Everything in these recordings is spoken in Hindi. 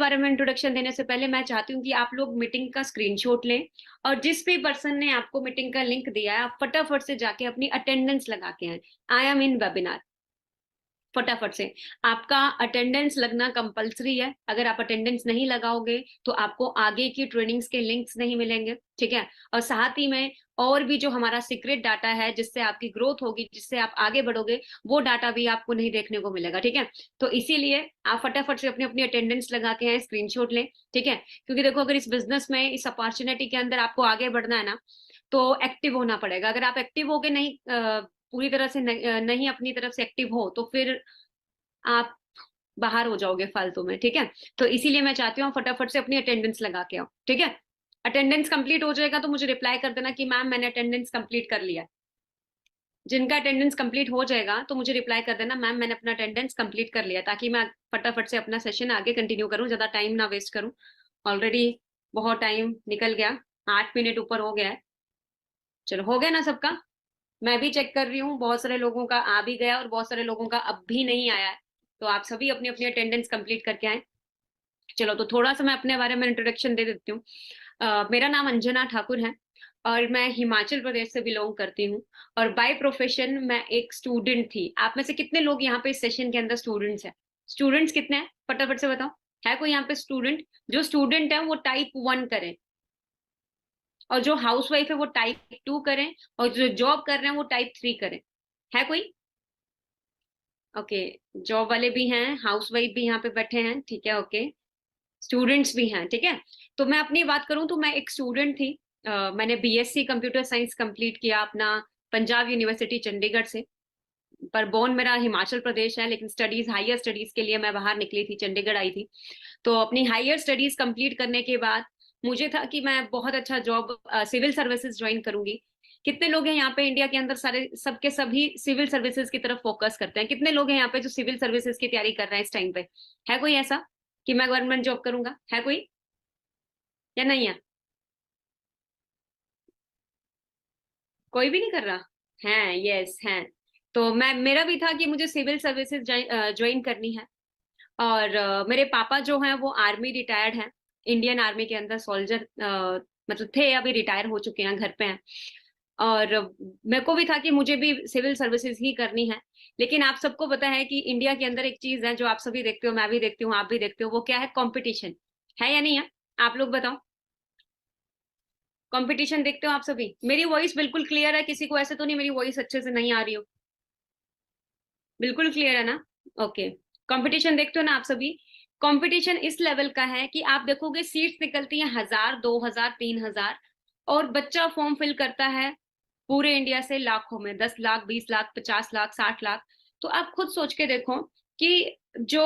बारे में इंट्रोडक्शन देने से पहले मैं चाहती हूँ कि आप लोग मीटिंग का स्क्रीनशॉट लें और जिस भी पर्सन ने आपको मीटिंग का लिंक दिया है आप फटाफट से जाके अपनी अटेंडेंस लगा के आए। I am in webinar. फटाफट से आपका अटेंडेंस लगना कंपलसरी है। अगर आप अटेंडेंस नहीं लगाओगे तो आपको आगे की ट्रेनिंग्स के लिंक्स नहीं मिलेंगे, ठीक है। और साथ ही में और भी जो हमारा सीक्रेट डाटा है जिससे आपकी ग्रोथ होगी, जिससे आप आगे बढ़ोगे, वो डाटा भी आपको नहीं देखने को मिलेगा, ठीक है। तो इसीलिए आप फटाफट से अपनी अपनी अटेंडेंस लगा के आए, स्क्रीनशॉट लें, ठीक है। क्योंकि देखो, अगर इस बिजनेस में, इस अपॉर्चुनिटी के अंदर आपको आगे बढ़ना है ना, तो एक्टिव होना पड़ेगा। अगर आप एक्टिव होगे नहीं, पूरी तरह से नहीं अपनी तरफ से एक्टिव हो, तो फिर आप बाहर हो जाओगे फालतू में, ठीक है। तो इसीलिए मैं चाहती हूँ फटाफट से अपनी अटेंडेंस लगा के आओ, ठीक है। अटेंडेंस कंप्लीट हो जाएगा तो मुझे रिप्लाई कर देना कि मैम मैंने अटेंडेंस कंप्लीट कर लिया। जिनका अटेंडेंस कंप्लीट हो जाएगा तो मुझे रिप्लाई कर देना, मैम मैंने अपना अटेंडेंस कंप्लीट कर लिया, ताकि मैं फटाफट से अपना सेशन आगे कंटिन्यू करूँ, ज्यादा टाइम ना वेस्ट करूँ। ऑलरेडी बहुत टाइम निकल गया, 8 मिनट ऊपर हो गया है। चलो, हो गया ना सबका? मैं भी चेक कर रही हूँ, बहुत सारे लोगों का आ भी गया और बहुत सारे लोगों का अब भी नहीं आया है। तो आप सभी अपनी अपनी अटेंडेंस कंप्लीट करके आए। चलो, तो थोड़ा सा मैं अपने बारे में इंट्रोडक्शन दे देती हूँ। मेरा नाम अंजना ठाकुर है और मैं हिमाचल प्रदेश से बिलोंग करती हूँ। और बाय प्रोफेशन मैं एक स्टूडेंट थी। आप में से कितने लोग यहाँ पे इस सेशन के अंदर स्टूडेंट्स हैं? स्टूडेंट्स कितने हैं, फटाफट से बताओ। है कोई यहाँ पे स्टूडेंट? जो स्टूडेंट है वो टाइप 1 करें, और जो हाउस वाइफ है वो टाइप 2 करें, और जो जॉब कर रहे हैं वो टाइप 3 करें। है कोई? ओके। जॉब वाले भी हैं, हाउस वाइफ भी यहाँ पे बैठे हैं, ठीक है, ओके। स्टूडेंट्स भी हैं, ठीक है। तो मैं अपनी बात करूं तो मैं एक स्टूडेंट थी। मैंने बीएससी कंप्यूटर साइंस कंप्लीट किया अपना पंजाब यूनिवर्सिटी चंडीगढ़ से। पर बोर्न मेरा हिमाचल प्रदेश है, लेकिन स्टडीज, हायर स्टडीज के लिए मैं बाहर निकली थी, चंडीगढ़ आई थी। तो अपनी हायर स्टडीज कंप्लीट करने के बाद मुझे था कि मैं बहुत अच्छा जॉब सिविल सर्विसेज ज्वाइन करूंगी। कितने लोग हैं यहाँ पे इंडिया के अंदर, सारे सबके सभी सिविल सर्विसेज की तरफ फोकस करते हैं? कितने लोग हैं यहाँ पे जो सिविल सर्विसेज की तैयारी कर रहे हैं इस टाइम पे? है कोई ऐसा कि मैं गवर्नमेंट जॉब करूंगा? है कोई या नहीं है? कोई भी नहीं कर रहा है? यस है। तो मैं, मेरा भी था कि मुझे सिविल सर्विसेज ज्वाइन करनी है। और मेरे पापा जो हैं वो आर्मी रिटायर्ड हैं, इंडियन आर्मी के अंदर सोल्जर मतलब थे, अभी रिटायर हो चुके हैं, घर पे हैं। और मेरे को भी था कि मुझे भी सिविल सर्विसेज ही करनी है। लेकिन आप सबको पता है कि इंडिया के अंदर एक चीज है जो आप सभी देखते हो, मैं भी देखती हूँ, आप भी देखते हो, वो क्या है? कंपटीशन। है या नहीं है? आप लोग बताओ। कंपटीशन देखते हो आप सभी? मेरी वॉइस बिल्कुल क्लियर है? किसी को ऐसे तो नहीं मेरी वॉइस अच्छे से नहीं आ रही हो? बिल्कुल क्लियर है ना? ओके। कंपटीशन देखते हो ना आप सभी? कंपटीशन इस लेवल का है कि आप देखोगे सीट्स निकलती हैं 1000, 2000, 3000, और बच्चा फॉर्म फिल करता है पूरे इंडिया से लाखों में, 10 लाख, 20 लाख, 50 लाख, 60 लाख। तो आप खुद सोच के देखो कि जो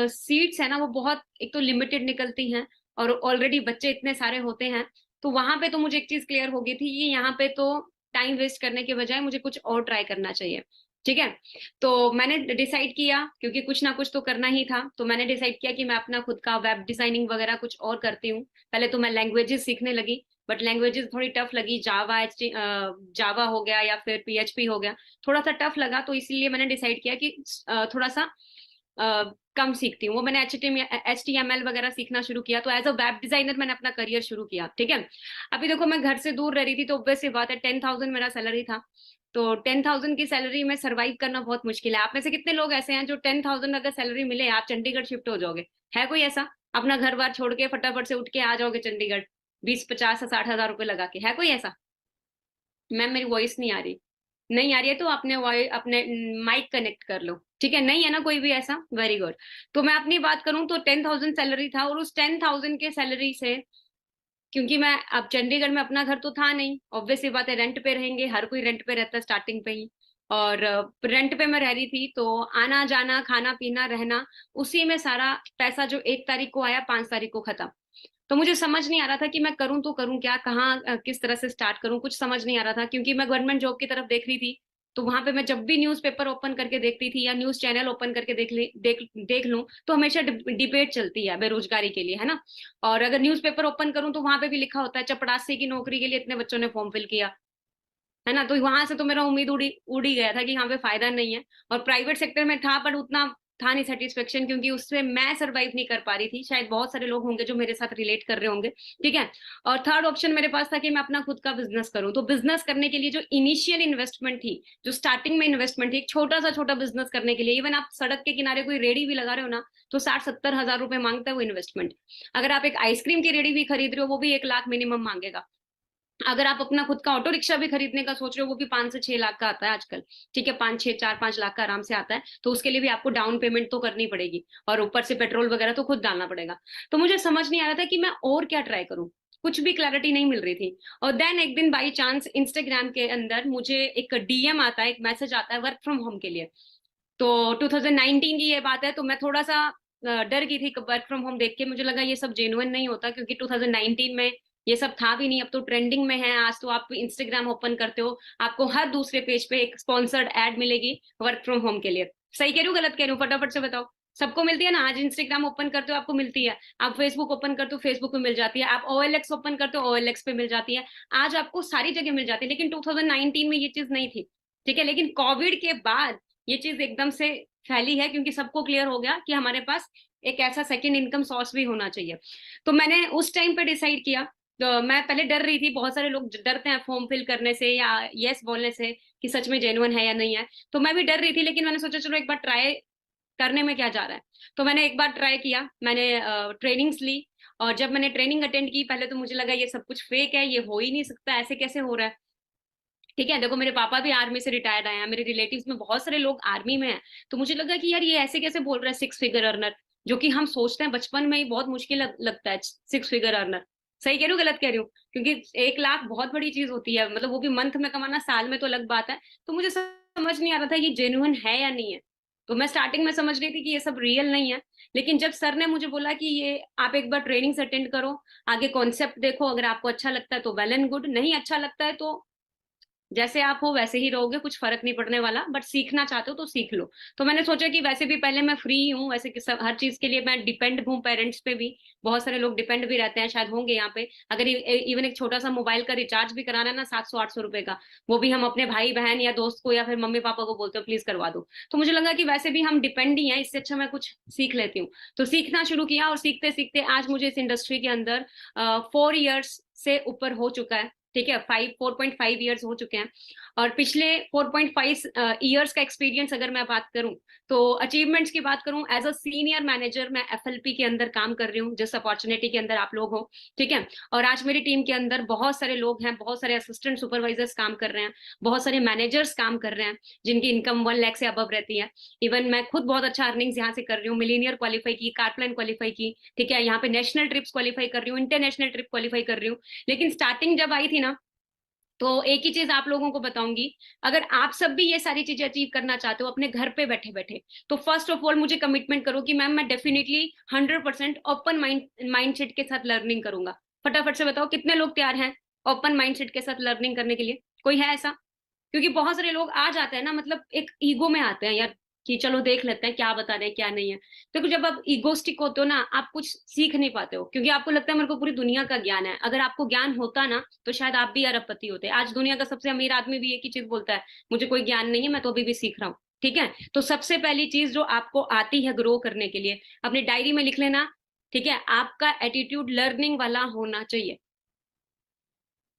सीट्स है ना वो बहुत, एक तो लिमिटेड निकलती हैं, और ऑलरेडी बच्चे इतने सारे होते हैं। तो वहां पे तो मुझे एक चीज क्लियर हो गई थी कि यहाँ पे तो टाइम वेस्ट करने के बजाय मुझे कुछ और ट्राई करना चाहिए, ठीक है। तो मैंने डिसाइड किया, क्योंकि कुछ ना कुछ तो करना ही था, तो मैंने डिसाइड किया कि मैं अपना खुद का वेब डिजाइनिंग वगैरह कुछ और करती हूँ। पहले तो मैं लैंग्वेजेस सीखने लगी, बट लैंग्वेजेस थोड़ी टफ लगी। जावा हो गया या फिर पीएचपी हो गया, थोड़ा सा टफ लगा। तो इसीलिए मैंने डिसाइड किया कि थोड़ा सा कम सीखती हूँ। वो मैंने HTML वगैरह सीखना शुरू किया। तो एज अ वेब डिजाइनर मैंने अपना करियर शुरू किया, ठीक है। अभी देखो, मैं घर से दूर रह रही थी, तो ऑब्वियस सी बात है, 10,000 मेरा सैलरी था। तो 10,000 की सैलरी में सरवाइव करना बहुत मुश्किल है। आप में से कितने लोग ऐसे हैं जो 10,000 अगर सैलरी मिले आप चंडीगढ़ शिफ्ट हो जाओगे? है कोई ऐसा? अपना घर बार छोड़ के फटाफट से उठ के आ जाओगे चंडीगढ़, 20, 50 या 60 हजार रुपए लगा के? है कोई ऐसा? मैम मेरी वॉइस नहीं आ रही? नहीं आ रही है तो अपने वॉइस, अपने माइक कनेक्ट कर लो, ठीक है। नहीं है ना कोई भी ऐसा? Very good. तो मैं अपनी बात करूं तो 10,000 सैलरी था, और उस 10,000 के सैलरी से, क्योंकि मैं अब चंडीगढ़ में अपना घर तो था नहीं, ऑब्वियस सी बात है, रेंट पे रहेंगे, हर कोई रेंट पे रहता है स्टार्टिंग पे ही। और रेंट पे मैं रह रही थी, तो आना जाना, खाना पीना, रहना, उसी में सारा पैसा जो 1 तारीख को आया 5 तारीख को खत्म। तो मुझे समझ नहीं आ रहा था कि मैं करूं तो करूं क्या, कहाँ किस तरह से स्टार्ट करूं, कुछ समझ नहीं आ रहा था। क्योंकि मैं गवर्नमेंट जॉब की तरफ देख रही थी, तो वहां पे मैं जब भी न्यूज़पेपर ओपन करके देखती थी या न्यूज चैनल ओपन करके देख लूं, तो हमेशा डिबेट चलती है बेरोजगारी के लिए, है ना। और अगर न्यूज़पेपर ओपन करूं तो वहां पे भी लिखा होता है चपड़ासी की नौकरी के लिए इतने बच्चों ने फॉर्म फिल किया, है ना। तो वहां से तो मेरा उम्मीद उड़ी उड़ी गया था कि यहाँ पे फायदा नहीं है। और प्राइवेट सेक्टर में था, पर उतना था नहीं सेटिस्फेक्शन, क्योंकि उससे मैं सरवाइव नहीं कर पा रही थी। शायद बहुत सारे लोग होंगे जो मेरे साथ रिलेट कर रहे होंगे, ठीक है। और थर्ड ऑप्शन मेरे पास था कि मैं अपना खुद का बिजनेस करूं। तो बिजनेस करने के लिए जो इनिशियल इन्वेस्टमेंट थी, जो स्टार्टिंग में इन्वेस्टमेंट थी, एक छोटा बिजनेस करने के लिए, इवन आप सड़क के किनारे कोई रेडी भी लगा रहे हो ना, तो 60-70 हजार रुपए मांगता है वो इन्वेस्टमेंट। अगर आप एक आइसक्रीम की रेडी भी खरीद रहे हो, वो भी 1 लाख मिनिमम मांगेगा। अगर आप अपना खुद का ऑटो रिक्शा भी खरीदने का सोच रहे हो, वो भी 5 से 6 लाख का आता है आजकल, ठीक है। 5-6 4-5 लाख का आराम से आता है। तो उसके लिए भी आपको डाउन पेमेंट तो करनी पड़ेगी, और ऊपर से पेट्रोल वगैरह तो खुद डालना पड़ेगा। तो मुझे समझ नहीं आ रहा था कि मैं और क्या ट्राई करूं, कुछ भी क्लैरिटी नहीं मिल रही थी। और देन एक दिन बाई चांस इंस्टाग्राम के अंदर मुझे एक डीएम आता है, एक मैसेज आता है वर्क फ्रॉम होम के लिए। तो 2019 की ये बात है, तो मैं थोड़ा सा डर गई थी वर्क फ्रॉम होम देख के। मुझे लगा ये सब जेन्युइन नहीं होता, क्योंकि 2019 में ये सब था भी नहीं। अब तो ट्रेंडिंग में है। आज तो आप इंस्टाग्राम ओपन करते हो, आपको हर दूसरे पेज पे एक स्पॉन्सर्ड एड मिलेगी वर्क फ्रॉम होम के लिए। सही कह रही हूँ गलत कह रही हूँ, फटाफट से बताओ। सबको मिलती है ना। आज इंस्टाग्राम ओपन करते हो आपको मिलती है, आप फेसबुक ओपन करते हो फेसबुक पे मिल जाती है, आप OLX ओपन करते हो OLX पे मिल जाती है। आज आपको सारी जगह मिल जाती है, लेकिन 2019 में ये चीज नहीं थी, ठीक है। लेकिन कोविड के बाद ये चीज एकदम से फैली है, क्योंकि सबको क्लियर हो गया कि हमारे पास एक ऐसा सेकेंड इनकम सोर्स भी होना चाहिए। तो मैंने उस टाइम पे डिसाइड किया। तो मैं पहले डर रही थी, बहुत सारे लोग डरते हैं फॉर्म फिल करने से या यस बोलने से कि सच में जेन्युइन है या नहीं है। तो मैं भी डर रही थी, लेकिन मैंने सोचा चलो एक बार ट्राई करने में क्या जा रहा है। तो मैंने एक बार ट्राई किया, मैंने ट्रेनिंग्स ली। और जब मैंने ट्रेनिंग अटेंड की, पहले तो मुझे लगा ये सब कुछ फेक है, ये हो ही नहीं सकता, ऐसे कैसे हो रहा है, ठीक है। देखो मेरे पापा भी आर्मी से रिटायर्ड आए हैं, मेरे रिलेटिव्स में बहुत सारे लोग आर्मी में हैं। तो मुझे लगा कि यार ये ऐसे कैसे बोल रहा है 6 फिगर अर्नर, जो कि हम सोचते हैं बचपन में ही बहुत मुश्किल लगता है 6 फिगर अर्नर। सही कह रही हूँ गलत कह रही हूँ? क्योंकि 1 लाख बहुत बड़ी चीज होती है, मतलब वो भी मंथ में कमाना, साल में तो अलग बात है। तो मुझे समझ नहीं आ रहा था ये जेन्युइन है या नहीं है। तो मैं स्टार्टिंग में समझ रही थी कि ये सब रियल नहीं है। लेकिन जब सर ने मुझे बोला कि ये आप एक बार ट्रेनिंग अटेंड करो, आगे कॉन्सेप्ट देखो, अगर आपको अच्छा लगता है तो वेल एंड गुड, नहीं अच्छा लगता है तो जैसे आप हो वैसे ही रहोगे, कुछ फर्क नहीं पड़ने वाला। बट सीखना चाहते हो तो सीख लो। तो मैंने सोचा कि वैसे भी पहले मैं फ्री हूँ, वैसे कि सब हर चीज के लिए मैं डिपेंड हूँ पेरेंट्स पे भी। बहुत सारे लोग डिपेंड भी रहते हैं, शायद होंगे यहाँ पे। अगर इवन एक छोटा सा मोबाइल का रिचार्ज भी कराना है ना, 700-800 रुपए का, वो भी हम अपने भाई बहन या दोस्त को या फिर मम्मी पापा को बोलते हो प्लीज करवा दो। तो मुझे लगा कि वैसे भी हम डिपेंड ही हैं, इससे अच्छा मैं कुछ सीख लेती हूँ। तो सीखना शुरू किया, और सीखते सीखते आज मुझे इस इंडस्ट्री के अंदर 4 इयर्स से ऊपर हो चुका है, ठीक है। 4.5 इयर्स हो चुके हैं। और पिछले 4.5 इयर्स का एक्सपीरियंस अगर मैं बात करूं, तो अचीवमेंट्स की बात करूं, एज अ सीनियर मैनेजर मैं FLP के अंदर काम कर रही हूँ, जिस अपॉर्चुनिटी के अंदर आप लोग हो, ठीक है। और आज मेरी टीम के अंदर बहुत सारे लोग हैं, बहुत सारे असिस्टेंट सुपरवाइजर्स काम कर रहे हैं, बहुत सारे मैनेजर्स काम कर रहे हैं, जिनकी इनकम 1 लाख से अबव रहती है। इवन मैं खुद बहुत अच्छा अर्निंग्स यहाँ से कर रही हूँ, मिलीनियर क्वालिफाई की, कारप्लान क्वालिफाई की, ठीक है। यहाँ पे नेशनल ट्रिप्स क्वालिफाई कर रही हूँ, इंटरनेशनल ट्रिप क्वालिफाई कर रही हूँ। लेकिन स्टार्टिंग जब आई थी ना, तो एक ही चीज आप लोगों को बताऊंगी, अगर आप सब भी ये सारी चीजें अचीव करना चाहते हो अपने घर पे बैठे बैठे, तो फर्स्ट ऑफ ऑल मुझे कमिटमेंट करो कि मैम मैं डेफिनेटली 100% ओपन माइंडसेट के साथ लर्निंग करूंगा। फटाफट से बताओ कितने लोग तैयार हैं ओपन माइंडसेट के साथ लर्निंग करने के लिए? कोई है ऐसा? क्योंकि बहुत सारे लोग आ जाते हैं ना, मतलब एक ईगो में आते हैं यार, कि चलो देख लेते हैं क्या बता रहे हैं क्या नहीं है। देखो जब आप ईगोस्टिक होते हो ना, आप कुछ सीख नहीं पाते हो, क्योंकि आपको लगता है मेरे को पूरी दुनिया का ज्ञान है। अगर आपको ज्ञान होता ना, तो शायद आप भी अरबपति होते। आज दुनिया का सबसे अमीर आदमी भी एक ही चीज बोलता है, मुझे कोई ज्ञान नहीं है, मैं तो अभी भी सीख रहा हूँ, ठीक है। तो सबसे पहली चीज जो आपको आती है ग्रो करने के लिए, अपनी डायरी में लिख लेना, ठीक है। आपका एटीट्यूड लर्निंग वाला होना चाहिए,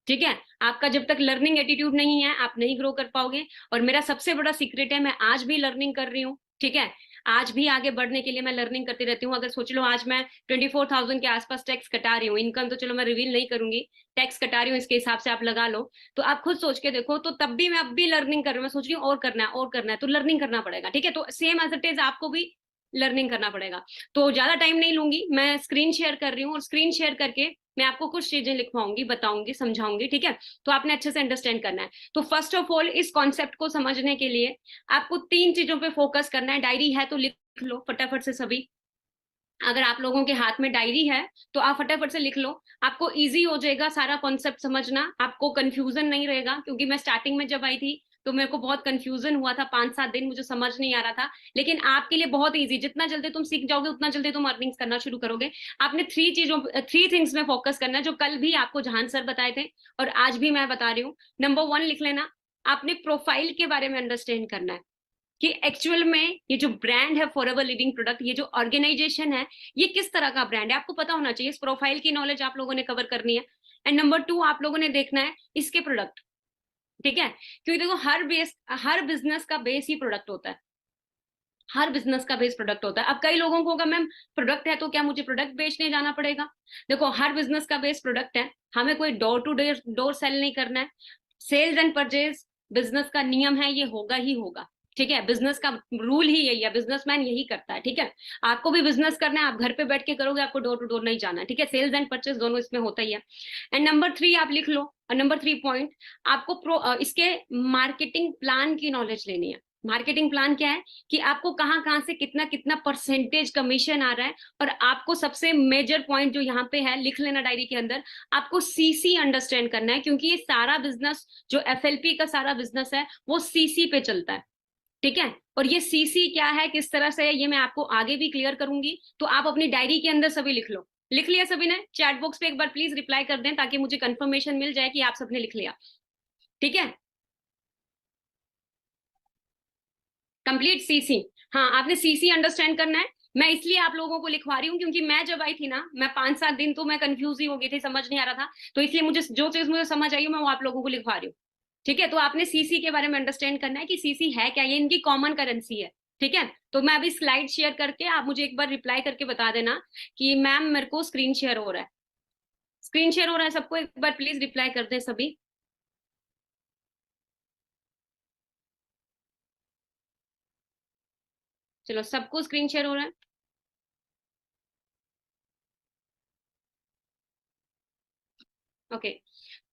ठीक है। आपका जब तक लर्निंग एटीट्यूड नहीं है, आप नहीं ग्रो कर पाओगे। और मेरा सबसे बड़ा सीक्रेट है, मैं आज भी लर्निंग कर रही हूँ, ठीक है। आज भी आगे बढ़ने के लिए मैं लर्निंग करती रहती हूँ। अगर सोच लो आज मैं 24,000 के आसपास टैक्स कटा रही हूँ, इनकम तो चलो मैं रिवील नहीं करूंगी, टैक्स कटा रही हूँ, इसके हिसाब से आप लगा लो। तो आप खुद सोच के देखो, तो तब भी मैं अब भी लर्निंग कर रही हूँ। मैं सोच रही हूँ और करना है और करना है, तो लर्निंग करना पड़ेगा, ठीक है। तो सेम एज इट इज आपको भी लर्निंग करना पड़ेगा। तो ज्यादा टाइम नहीं लूंगी, मैं स्क्रीन शेयर कर रही हूँ, और स्क्रीन शेयर करके मैं आपको कुछ चीजें लिखवाऊंगी, बताऊंगी, समझाऊंगी, ठीक है। तो आपने अच्छे से अंडरस्टैंड करना है। तो फर्स्ट ऑफ ऑल इस कॉन्सेप्ट को समझने के लिए आपको 3 चीजों पे फोकस करना है। डायरी है तो लिख लो फटाफट से सभी। अगर आप लोगों के हाथ में डायरी है तो आप फटाफट से लिख लो, आपको इजी हो जाएगा सारा कॉन्सेप्ट समझना, आपको कंफ्यूजन नहीं रहेगा। क्योंकि मैं स्टार्टिंग में जब आई थी तो मेरे को बहुत कंफ्यूजन हुआ था, 5-7 दिन मुझे समझ नहीं आ रहा था। लेकिन आपके लिए बहुत इजी, जितना जल्दी तुम सीख जाओगे उतना जल्दी तुम अर्निंग्स करना शुरू करोगे। आपने 3 थिंग्स में फोकस करना है, जो कल भी आपको जहान सर बताए थे और आज भी मैं बता रही हूँ। नंबर 1 लिख लेना, आपने प्रोफाइल के बारे में अंडरस्टैंड करना है, कि एक्चुअल में ये जो ब्रांड है फॉरएवर लिविंग प्रोडक्ट, ये जो ऑर्गेनाइजेशन है, ये किस तरह का ब्रांड है, आपको पता होना चाहिए। इस प्रोफाइल की नॉलेज आप लोगों ने कवर करनी है। एंड नंबर 2, आप लोगों ने देखना है इसके प्रोडक्ट, ठीक है, क्योंकि देखो हर बिजनेस का बेस ही प्रोडक्ट होता है। हर बिजनेस का बेस प्रोडक्ट होता है। अब कई लोगों को होगा मैम प्रोडक्ट है तो क्या मुझे प्रोडक्ट बेचने जाना पड़ेगा? देखो हर बिजनेस का बेस प्रोडक्ट है, हमें कोई door to door door sale नहीं करना है। सेल्स एंड परचेज बिजनेस का नियम है, ये होगा ही होगा, ठीक है, बिजनेस का रूल ही यही है, बिजनेसमैन यही करता है, ठीक है। आपको भी बिजनेस करना है, आप घर पे बैठ के करोगे, आपको डोर टू डोर नहीं जाना है, ठीक है। सेल्स एंड परचेज दोनों इसमें होता ही है। एंड नंबर 3 आप लिख लो, और नंबर 3 पॉइंट, आपको इसके मार्केटिंग प्लान की नॉलेज लेनी है। मार्केटिंग प्लान क्या है कि आपको कहाँ कहाँ से कितना कितना परसेंटेज कमीशन आ रहा है। और आपको सबसे मेजर पॉइंट जो यहाँ पे है, लिख लेना डायरी के अंदर, आपको सीसी अंडरस्टैंड करना है, क्योंकि ये सारा बिजनेस जो एफएलपी का सारा बिजनेस है वो सीसी पे चलता है, ठीक है। और ये सीसी क्या है, किस तरह से है, ये मैं आपको आगे भी क्लियर करूंगी। तो आप अपनी डायरी के अंदर सभी लिख लो। लिख लिया सभी ने? चैट बॉक्स पे एक बार प्लीज रिप्लाई कर दें ताकि मुझे कंफर्मेशन मिल जाए कि आप सबने लिख लिया, ठीक है। कंप्लीट सीसी, हाँ आपने सीसी अंडरस्टैंड करना है। मैं इसलिए आप लोगों को लिखवा रही हूँ क्योंकि मैं जब आई थी ना, मैं 5-7 दिन तो मैं कंफ्यूज ही हो गई थी, समझ नहीं आ रहा था। तो इसलिए मुझे जो चीज मुझे समझ आई मैं वो आप लोगों को लिखवा रही हूँ, ठीक है। तो आपने सीसी के बारे में अंडरस्टैंड करना है कि सीसी है क्या, ये इनकी कॉमन करेंसी है, ठीक है। तो मैं अभी स्लाइड शेयर करके आप मुझे एक बार रिप्लाई करके बता देना कि मैम मेरे को स्क्रीन शेयर हो रहा है। स्क्रीन शेयर हो रहा है सबको? एक बार प्लीज रिप्लाई कर दें सभी। चलो सबको स्क्रीन शेयर हो रहा है। ओके,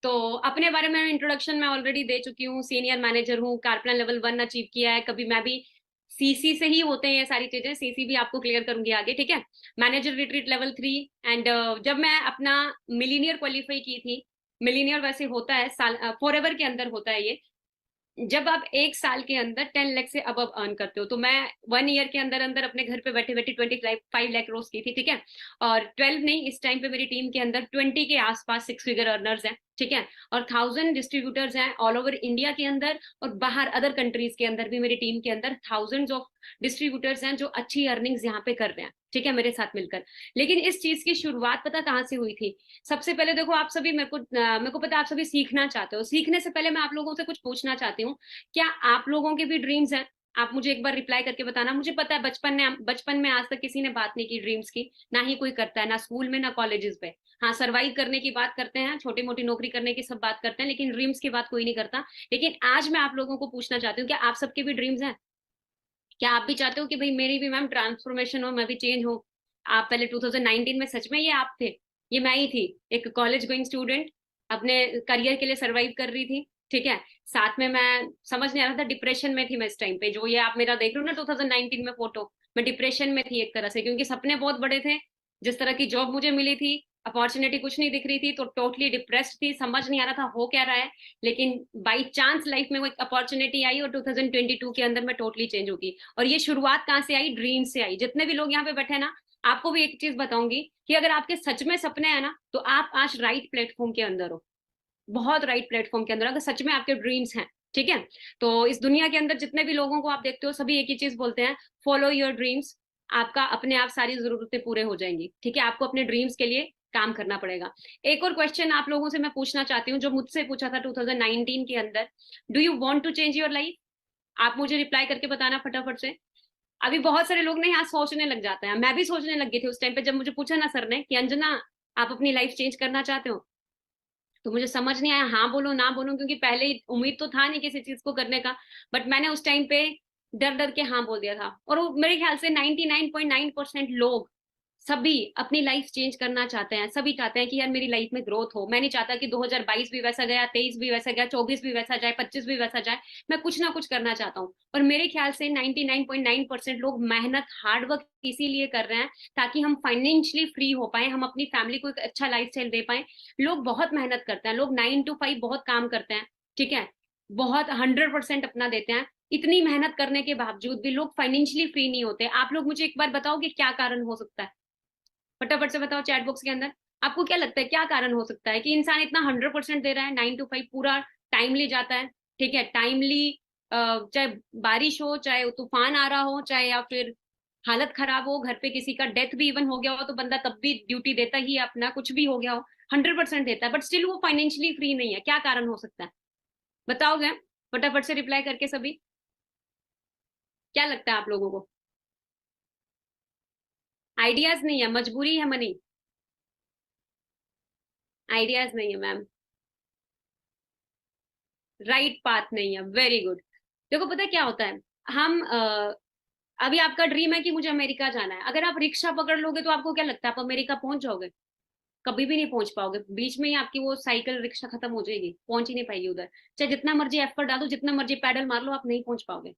तो अपने बारे में इंट्रोडक्शन मैं ऑलरेडी दे चुकी हूँ। सीनियर मैनेजर हूँ, कारप्लान लेवल 1 अचीव किया है। कभी मैं भी सीसी से ही होते हैं ये सारी चीजें, सीसी भी आपको क्लियर करूंगी आगे, ठीक है। Manager retreat level 3। एंड जब मैं अपना मिलीनियर क्वालिफाई की थी, मिलीनियर वैसे होता है साल, फॉरएवर के अंदर होता है ये, जब आप 1 साल के अंदर 10 लाख से अब अर्न करते हो। तो मैं 1 ईयर के अंदर अंदर अपने घर पे बैठे बैठे 25 लाख क्रॉस की थी, ठीक है। और 12 नहीं, इस टाइम पे मेरी टीम के अंदर 20 के आसपास 6 फिगर अर्नर्स हैं, ठीक है। और 1000 डिस्ट्रीब्यूटर्स हैं ऑल ओवर इंडिया के अंदर, और बाहर अदर कंट्रीज के अंदर भी मेरी टीम के अंदर थाउजेंड्स ऑफ डिस्ट्रीब्यूटर्स हैं जो अच्छी अर्निंग्स यहाँ पे कर रहे हैं, ठीक है, मेरे साथ मिलकर। लेकिन इस चीज की शुरुआत पता कहाँ से हुई थी? सबसे पहले देखो, आप सभी मेरे को पता है आप सभी सीखना चाहते हो। सीखने से पहले मैं आप लोगों से कुछ पूछना चाहती हूँ, क्या आप लोगों के भी ड्रीम्स हैं? आप मुझे एक बार रिप्लाई करके बताना। मुझे पता है बचपन में आज तक किसी ने बात नहीं की ड्रीम्स की, ना ही कोई करता है, ना स्कूल में ना कॉलेजेस पे। हाँ, सर्वाइव करने की बात करते हैं, छोटी मोटी नौकरी करने की सब बात करते हैं, लेकिन ड्रीम्स की बात कोई नहीं करता। लेकिन आज मैं आप लोगों को पूछना चाहती हूँ, क्या आप सबके भी ड्रीम्स हैं? क्या आप भी चाहते हो कि भाई मेरी भी मैम ट्रांसफॉर्मेशन हो, मैं भी चेंज हो? आप पहले 2019 में सच में ये आप थे? ये मैं ही थी, एक कॉलेज गोइंग स्टूडेंट, अपने करियर के लिए सरवाइव कर रही थी, ठीक है। साथ में मैं समझ नहीं आ रहा था, डिप्रेशन में थी मैं इस टाइम पे। जो ये आप मेरा देख रहे हो ना 2019 में फोटो, मैं डिप्रेशन में थी एक तरह से, क्योंकि सपने बहुत बड़े थे। जिस तरह की जॉब मुझे मिली थी, अपॉर्चुनिटी कुछ नहीं दिख रही थी, तो टोटली डिप्रेस्ड थी, समझ नहीं आ रहा था हो क्या रहा है। लेकिन बाई चांस लाइफ में वो एक अपॉर्चुनिटी आई, और 2022 के अंदर मैं टोटली चेंज होगी। और ये शुरुआत कहाँ से आई? ड्रीम से आई। जितने भी लोग यहाँ पे बैठे हैं ना, आपको भी एक चीज बताऊंगी कि अगर आपके सच में सपने हैं ना, तो आप आज राइट प्लेटफॉर्म के अंदर हो, बहुत राइट प्लेटफॉर्म के अंदर, अगर सच में आपके ड्रीम्स हैं, ठीक है। तो इस दुनिया के अंदर जितने भी लोगों को आप देखते हो, सभी एक ही चीज बोलते हैं, फॉलो योर ड्रीम्स। आपका अपने आप सारी जरूरतें पूरे हो जाएंगी, ठीक है। आपको अपने ड्रीम्स के लिए काम करना पड़ेगा। एक और क्वेश्चन आप लोगों से मैं पूछना चाहती हूँ, जो मुझसे पूछा था 2019 के अंदर, do you want to change your life? आप मुझे रिप्लाई करके बताना फटाफट से। अभी बहुत सारे लोग ना यहाँ सोचने लग जाते हैं, मैं भी सोचने लग गई थी उस टाइम पे जब मुझे पूछा ना सर ने कि अंजना आप अपनी लाइफ चेंज करना चाहते हो, तो मुझे समझ नहीं आया हाँ बोलूं ना बोलूं, क्योंकि पहले ही उम्मीद तो था नहीं किसी चीज को करने का। बट मैंने उस टाइम पे डर डर के हाँ बोल दिया था। और वो मेरे ख्याल से 99.9% लोग, सभी अपनी लाइफ चेंज करना चाहते हैं। सभी चाहते हैं कि यार मेरी लाइफ में ग्रोथ हो। मैं नहीं चाहता कि 2022 भी वैसा गया, 23 भी वैसा गया, 24 भी वैसा जाए, 25 भी वैसा जाए। मैं कुछ ना कुछ करना चाहता हूँ। और मेरे ख्याल से 99.9% लोग मेहनत, हार्डवर्क इसीलिए कर रहे हैं ताकि हम फाइनेंशियली फ्री हो पाए, हम अपनी फैमिली को एक अच्छा लाइफस्टाइल दे पाए। लोग बहुत मेहनत करते हैं, लोग 9 to 5 बहुत काम करते हैं, ठीक है, बहुत 100% अपना देते हैं। इतनी मेहनत करने के बावजूद भी लोग फाइनेंशियली फ्री नहीं होते। आप लोग मुझे एक बार बताओ कि क्या कारण हो सकता है? फटाफट से बताओ चैट बॉक्स के अंदर। आपको क्या लगता है क्या कारण हो सकता है कि इंसान इतना 100% दे रहा है, 9 to 5 पूरा टाइमली जाता है, ठीक है, टाइमली चाहे बारिश हो, चाहे तूफान आ रहा हो, चाहे या फिर हालत खराब हो, घर पे किसी का डेथ भी इवन हो गया हो, तो बंदा तब भी ड्यूटी देता ही है अपना, कुछ भी हो गया हो 100% देता है, बट स्टिल वो फाइनेंशियली फ्री नहीं है। क्या कारण हो सकता है बताओगे? फटाफट से रिप्लाई करके सभी, क्या लगता है आप लोगों को? आइडियाज नहीं है, मजबूरी है मनी? आइडियाज नहीं है मैम, राइट पाथ नहीं है, वेरी गुड। देखो पता है क्या होता है, हम अभी आपका ड्रीम है कि मुझे अमेरिका जाना है, अगर आप रिक्शा पकड़ लोगे तो आपको क्या लगता है आप अमेरिका पहुंच जाओगे? कभी भी नहीं पहुंच पाओगे, बीच में ही आपकी वो साइकिल रिक्शा खत्म हो जाएगी, पहुंच ही नहीं पाएगी उधर। चाहे जितना मर्जी एफर्ट डालो, जितना मर्जी पैडल मार लो, आप नहीं पहुंच पाओगे।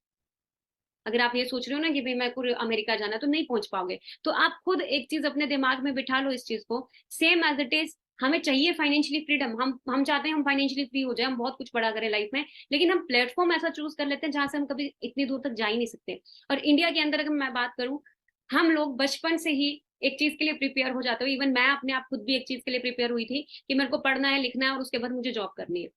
अगर आप ये सोच रहे हो ना कि भाई मैं को अमेरिका जाना है, तो नहीं पहुंच पाओगे। तो आप खुद एक चीज अपने दिमाग में बिठा लो, इस चीज को सेम एज इट इज। हमें चाहिए फाइनेंशियली फ्रीडम, हम चाहते हैं हम फाइनेंशियली फ्री हो जाए, हम बहुत कुछ बड़ा करें लाइफ में, लेकिन हम प्लेटफॉर्म ऐसा चूज कर लेते हैं जहां से हम कभी इतनी दूर तक जा ही नहीं सकते। और इंडिया के अंदर अगर मैं बात करूं, हम लोग बचपन से ही एक चीज के लिए प्रिपेयर हो जाते हो। इवन मैं अपने आप खुद भी एक चीज के लिए प्रिपेयर हुई थी कि मेरे को पढ़ना है, लिखना है, और उसके बाद मुझे जॉब करनी है।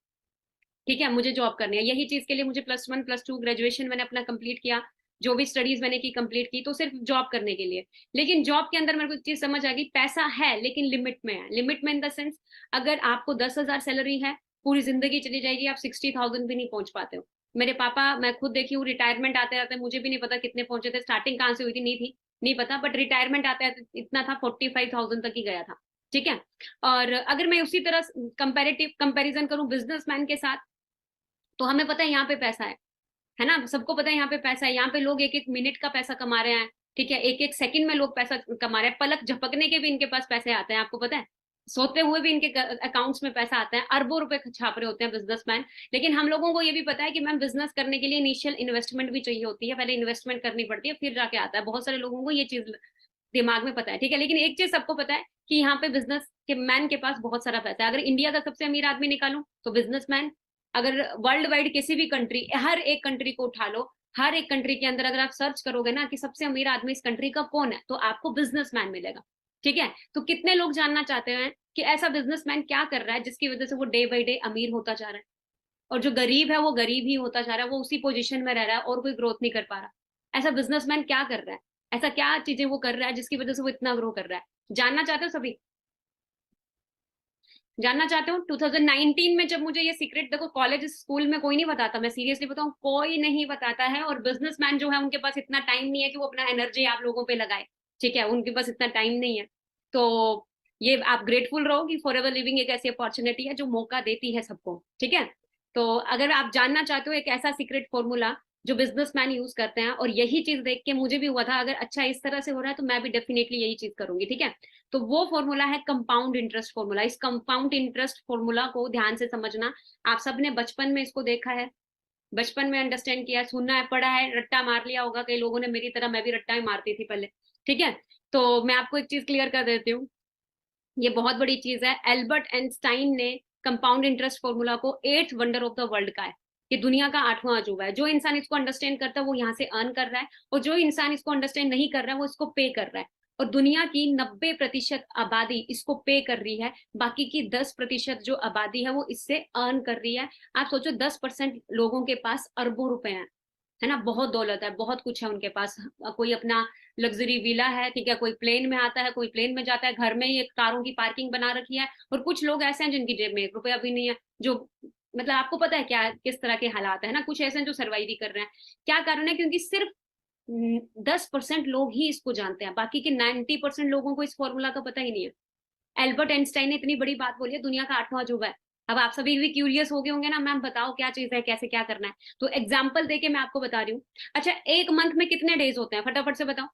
ठीक है, मुझे जॉब करनी है, यही चीज के लिए मुझे +1 +2 ग्रेजुएशन मैंने अपना कंप्लीट किया, जो भी स्टडीज मैंने की कंप्लीट की, तो सिर्फ जॉब करने के लिए। लेकिन जॉब के अंदर मेरे को एक चीज समझ आ गई, पैसा है लेकिन लिमिट में है। लिमिट में इन द सेंस, अगर आपको 10,000 सैलरी है, पूरी जिंदगी चली जाएगी, आप 60,000 भी नहीं पहुंच पाते हो। मेरे पापा, मैं खुद देखी हूँ, रिटायरमेंट आते आते मुझे भी नहीं पता कितने पहुंचे थे, स्टार्टिंग कहाँ से हुई थी नहीं थी, नहीं पता, बट रिटायरमेंट आते आते इतना था, 45,000 तक ही गया था। ठीक है। और अगर मैं उसी तरह कंपेरेटिव कंपैरिजन करूं बिजनेसमैन के साथ, तो हमें पता है यहाँ पे पैसा है ना, सबको पता है यहाँ पे पैसा है, यहाँ पे लोग एक एक मिनट का पैसा कमा रहे हैं। ठीक है, एक एक सेकंड में लोग पैसा कमा रहे हैं, पलक झपकने के भी इनके पास पैसे आते हैं, आपको पता है? सोते हुए भी इनके अकाउंट्स में पैसा आता है, अरबों रुपए छाप रहे होते हैं बिजनेसमैन। लेकिन हम लोगों को ये भी पता है कि मैम बिजनेस करने के लिए इनिशियल इन्वेस्टमेंट भी चाहिए होती है, पहले इन्वेस्टमेंट करनी पड़ती है, फिर जाके आता है। बहुत सारे लोगों को ये चीज दिमाग में पता है। ठीक है, लेकिन एक चीज सबको पता है कि यहाँ पे बिजनेस के मैन के पास बहुत सारा पैसा है। अगर इंडिया का सबसे अमीर आदमी निकालूं तो बिजनेसमैन, अगर वर्ल्ड वाइड किसी भी कंट्री, हर एक कंट्री को उठा लो, हर एक कंट्री के अंदर अगर आप सर्च करोगे ना कि सबसे अमीर आदमी इस कंट्री का कौन है, तो आपको बिजनेसमैन मिलेगा। ठीक है, तो कितने लोग जानना चाहते हैं कि ऐसा बिजनेसमैन क्या कर रहा है जिसकी वजह से वो डे बाई डे अमीर होता जा रहा है, और जो गरीब है वो गरीब ही होता जा रहा है, वो उसी पोजीशन में रह रहा है और कोई ग्रोथ नहीं कर पा रहा। ऐसा बिजनेसमैन क्या कर रहा है, ऐसा क्या चीजें वो कर रहा है जिसकी वजह से वो इतना ग्रो कर रहा है? जानना चाहते हो सभी? जानना चाहते हो? 2019 में जब मुझे ये सीक्रेट, देखो कॉलेज स्कूल में कोई नहीं बताता, मैं सीरियसली बताऊं, कोई नहीं बताता है। और बिजनेसमैन जो है उनके पास इतना टाइम नहीं है कि वो अपना एनर्जी आप लोगों पे लगाए। ठीक है, उनके पास इतना टाइम नहीं है। तो ये आप ग्रेटफुल रहो कि फॉर एवर लिविंग एक ऐसी अपॉर्चुनिटी है जो मौका देती है सबको। ठीक है, तो अगर आप जानना चाहते हो एक ऐसा सीक्रेट फॉर्मूला जो बिजनेसमैन यूज करते हैं, और यही चीज देख के मुझे भी हुआ था, अगर अच्छा इस तरह से हो रहा है तो मैं भी डेफिनेटली यही चीज करूंगी। ठीक है, तो वो फॉर्मूला है कंपाउंड इंटरेस्ट फॉर्मूला। इस कंपाउंड इंटरेस्ट फॉर्मूला को ध्यान से समझना। आप सबने बचपन में इसको देखा है, बचपन में अंडरस्टैंड किया है, सुना है, पढ़ा है, रट्टा मार लिया होगा कई लोगों ने, मेरी तरह मैं भी रट्टा ही मारती थी पहले। ठीक है, तो मैं आपको एक चीज क्लियर कर देती हूँ, ये बहुत बड़ी चीज है। एल्बर्ट आइंस्टाइन ने कंपाउंड इंटरेस्ट फॉर्मूला को 8th wonder of the world का है, ये दुनिया का 8वां अजूबा है। जो इंसान इसको अंडरस्टैंड करता है वो यहाँ से अर्न कर रहा है, और जो इंसान इसको अंडरस्टैंड नहीं कर रहा है वो इसको पे कर रहा है। और दुनिया की 90% आबादी इसको पे कर रही है, बाकी की 10% जो आबादी है वो इससे अर्न कर रही है। आप सोचो 10% लोगों के पास अरबों रुपए हैं, है ना, बहुत दौलत है, बहुत कुछ है उनके पास। कोई अपना लग्जरी विला है, ठीक है, कोई प्लेन में आता है, कोई प्लेन में जाता है, घर में ही एक कारों की पार्किंग बना रखी है। और कुछ लोग ऐसे हैं जिनकी जेब में 1 रुपया भी नहीं है, जो मतलब आपको पता है क्या किस तरह के हालात है ना, कुछ ऐसे हैं जो सर्वाइव ही कर रहे हैं। क्या कारण है? क्योंकि सिर्फ 10% लोग ही इसको जानते हैं, बाकी के 90% लोगों को इस फॉर्मूला का पता ही नहीं है। एल्बर्ट आइंस्टाइन ने इतनी बड़ी बात बोली है, दुनिया का 8वां अजूबा है। अब आप सभी भी क्यूरियस हो गए होंगे ना, मैम बताओ क्या चीज है, कैसे क्या करना है? तो एग्जाम्पल देके मैं आपको बता रही हूँ। अच्छा, एक मंथ में कितने डेज होते हैं, फटाफट से बताओ।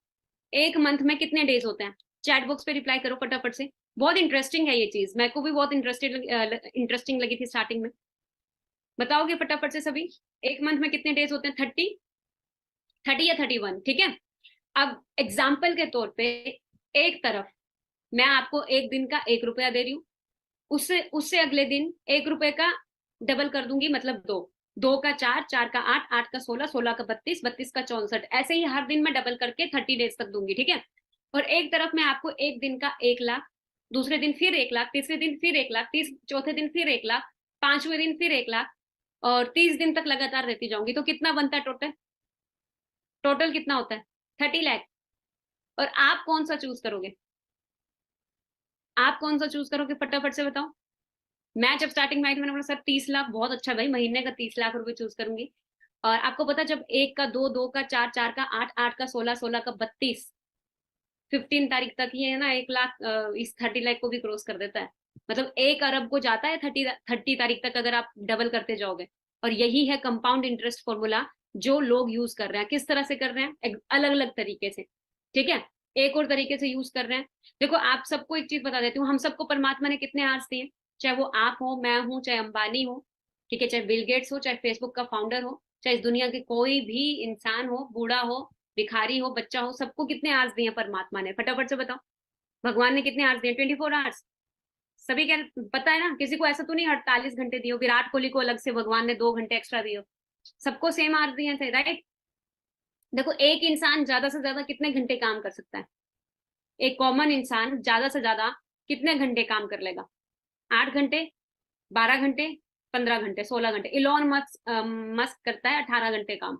एक मंथ में कितने डेज होते हैं? चैट बॉक्स पे रिप्लाई करो फटाफट से। बहुत इंटरेस्टिंग है ये चीज, मेरे को भी बहुत इंटरेस्टिंग लगी थी स्टार्टिंग में। बताओगे फटाफट से सभी? एक मंथ में कितने डेज होते हैं? 30, 30 या 31? ठीक है, अब एग्जाम्पल के तौर पे, एक तरफ मैं आपको एक दिन का 1 रुपया दे रही हूँ, उससे उससे अगले दिन 1 रुपए का डबल कर दूंगी, मतलब दो, दो का चार, चार का आठ, आठ का 16, 16 का 32, 32 का 64, ऐसे ही हर दिन मैं डबल करके 30 डेज तक दूंगी। ठीक है, और एक तरफ मैं आपको एक दिन का 1 लाख, दूसरे दिन फिर 1 लाख, तीसरे दिन फिर 1 लाख, चौथे दिन फिर 1 लाख, पांचवें दिन फिर 1 लाख, और 30 दिन तक लगातार रहती जाऊंगी, तो कितना बनता है टोटल? टोटल कितना होता है? 30 लाख। और आप कौन सा चूज करोगे? आप कौन सा चूज करोगे, फटाफट से बताओ। मैं जब स्टार्टिंग में आई थी मैंने बोला सर 30 लाख बहुत अच्छा भाई, महीने का 30 लाख रुपए चूज करूंगी। और आपको पता जब एक का दो, दो का चार, चार का आठ, आठ का 16, 16 का 32, 15 तारीख तक ये है ना 1 लाख, इस 30 लाख को भी क्रॉस कर देता है। मतलब 1 अरब को जाता है 30 तारीख तक, अगर आप डबल करते जाओगे। और यही है कंपाउंड इंटरेस्ट फॉर्मूला जो लोग यूज कर रहे हैं। किस तरह से कर रहे हैं? अलग अलग तरीके से। ठीक है, एक और तरीके से यूज कर रहे हैं। देखो आप सबको एक चीज बता देती हूँ, हम सबको परमात्मा ने कितने आर्स दिए? चाहे वो आप हो, मैं हूं, चाहे अंबानी हो, ठीक है, चाहे बिल गेट्स हो, चाहे फेसबुक का फाउंडर हो, चाहे इस दुनिया के कोई भी इंसान हो, बूढ़ा हो, भिखारी हो, बच्चा हो, सबको कितने आर्स दिए परमात्मा ने? फटाफट से बताओ। भगवान ने कितने आर्स दिए? 24 आवर्स। सभी क्या पता है ना? किसी को ऐसा तो नहीं 48 घंटे दिए हो, विराट कोहली को अलग से भगवान ने 2 घंटे एक्स्ट्रा दिए हो। सबको सेम आर्स दिए थे, राइट? देखो एक इंसान ज्यादा से ज्यादा कितने घंटे काम कर सकता है? एक कॉमन इंसान ज्यादा से ज्यादा कितने घंटे काम कर लेगा? 8 घंटे, 12 घंटे, 15 घंटे, 16 घंटे। इलॉन मस्क मस्क करता है 18 घंटे काम।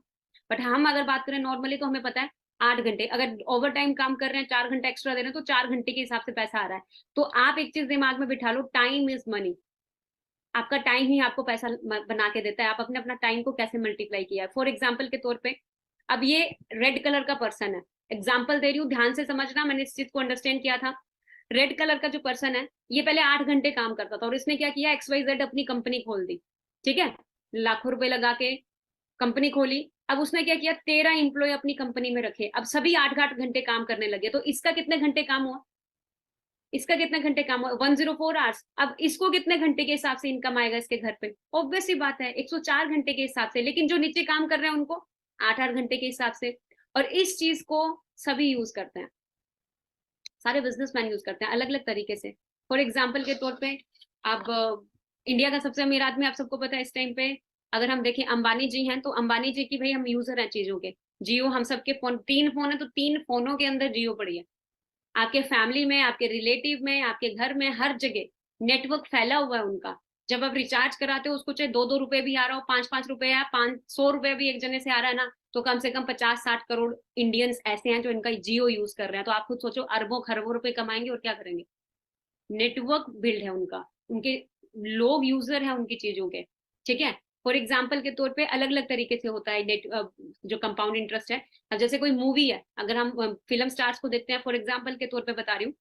बट हम अगर बात करें नॉर्मली, तो हमें पता है 8 घंटे। अगर ओवर टाइम काम कर रहे हैं, 4 घंटे एक्स्ट्रा दे रहे हैं, तो 4 घंटे के हिसाब से पैसा आ रहा है। तो आप एक चीज दिमाग में बिठा लो, टाइम इज मनी। आपका टाइम ही आपको पैसा बना के देता है। आप अपने अपना टाइम को कैसे मल्टीप्लाई किया है? फॉर एग्जाम्पल के तौर पे, अब ये रेड कलर का पर्सन है, एग्जाम्पल दे रही हूँ, ध्यान से समझना, मैंने इस चीज को अंडरस्टैंड किया था। रेड कलर का जो पर्सन है, ये पहले 8 घंटे काम करता था, और इसने क्या किया, XYZ अपनी कंपनी खोल दी। ठीक है, लाखों रुपए लगा के कंपनी खोली। अब उसने क्या किया, 13 एम्प्लॉय अपनी कंपनी में रखे। अब सभी 8 8 घंटे काम करने लगे, तो इसका कितने घंटे काम हुआ? इसका कितने घंटे काम हुआ? 104 आवर्स। अब इसको कितने घंटे के हिसाब से इनकम आएगा इसके घर पे? ऑब्वियस सी बात है, 104 घंटे के हिसाब से। लेकिन जो नीचे काम कर रहे हैं उनको 8 8 घंटे के हिसाब से। और इस चीज को सभी यूज करते हैं, सारे बिजनेसमैन यूज करते हैं अलग अलग तरीके से। फॉर एग्जाम्पल के तौर पे, अब इंडिया का सबसे अमीर आदमी आप सबको पता है इस टाइम पे, अगर हम देखें अंबानी जी हैं, तो अंबानी जी की भाई हम यूजर हैं चीजों के। जियो, हम सबके फोन, 3 फोन है, तो 3 फोनों के अंदर जियो पड़ी है। आपके फैमिली में, आपके रिलेटिव में, आपके घर में, हर जगह नेटवर्क फैला हुआ है उनका। जब आप रिचार्ज कराते हो, उसको चाहे 2 2 रुपए भी आ रहा हो, 5 5 रुपए या 500 रुपए भी एक जने से आ रहा है ना, तो कम से कम 50 60 करोड़ इंडियंस ऐसे हैं जो इनका जियो यूज कर रहे हैं। तो आप खुद सोचो, अरबों खरबों रुपए कमाएंगे और क्या करेंगे? नेटवर्क बिल्ड है उनका, उनके लोग यूजर हैं उनकी चीजों के। ठीक है, फॉर एग्जाम्पल के तौर पे अलग अलग तरीके से होता है नेट, जो कंपाउंड इंटरेस्ट है। अब जैसे कोई मूवी है, अगर हम फिल्म स्टार्स को देखते हैं, फॉर एग्जाम्पल के तौर पे बता रही हूँ,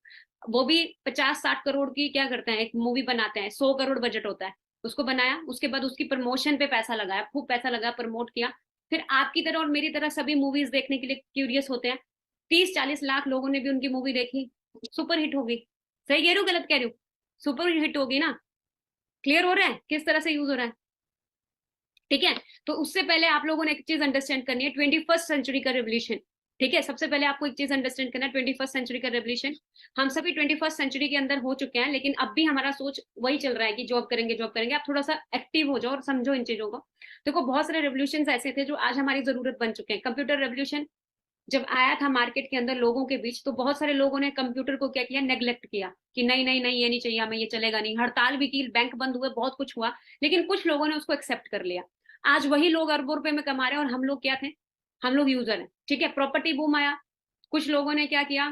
वो भी 50 60 करोड़ की क्या करते हैं, एक मूवी बनाते हैं, 100 करोड़ बजट होता है। उसको बनाया, उसके बाद उसकी प्रमोशन पे पैसा लगाया, खूब पैसा लगाया, प्रमोट किया। फिर आपकी तरह और मेरी तरह सभी मूवीज देखने के लिए क्यूरियस होते हैं। 30 40 लाख लोगों ने भी उनकी मूवी देखी, सुपर हिट होगी। सही कह रही हूँ, गलत कह रही हूँ? सुपर हिट होगी ना? क्लियर हो रहा है किस तरह से यूज हो रहा है? ठीक है, तो उससे पहले आप लोगों ने एक चीज अंडरस्टैंड करनी है, 21st सेंचुरी का रेवल्यूशन। ठीक है, सबसे पहले आपको एक चीज अंडरस्टैंड करना है, 21st सेंचुरी का रेवल्यूशन। हम सभी 21st सेंचुरी के अंदर हो चुके हैं, लेकिन अब भी हमारा सोच वही चल रहा है कि जॉब करेंगे, जॉब करेंगे। आप थोड़ा सा एक्टिव हो जाओ और समझो इन चीजों को। देखो बहुत सारे रेवल्यूशन ऐसे थे जो आज हमारी जरूरत बन चुके हैं। कंप्यूटर रेवल्यूशन जब आया था मार्केट के अंदर लोगों के बीच, तो बहुत सारे लोगों ने कंप्यूटर को क्या किया, नेग्लेक्ट किया कि नहीं नहीं नहीं, ये नहीं चाहिए हमें, ये चलेगा नहीं। हड़ताल भी की, बैंक बंद हुए, बहुत कुछ हुआ, लेकिन कुछ लोगों ने उसको एक्सेप्ट कर लिया। आज वही लोग अरबों रुपए में कमा रहे हैं, और हम लोग क्या थे? हम लोग यूजर हैं। ठीक है, प्रॉपर्टी बूम आया, कुछ लोगों ने क्या किया,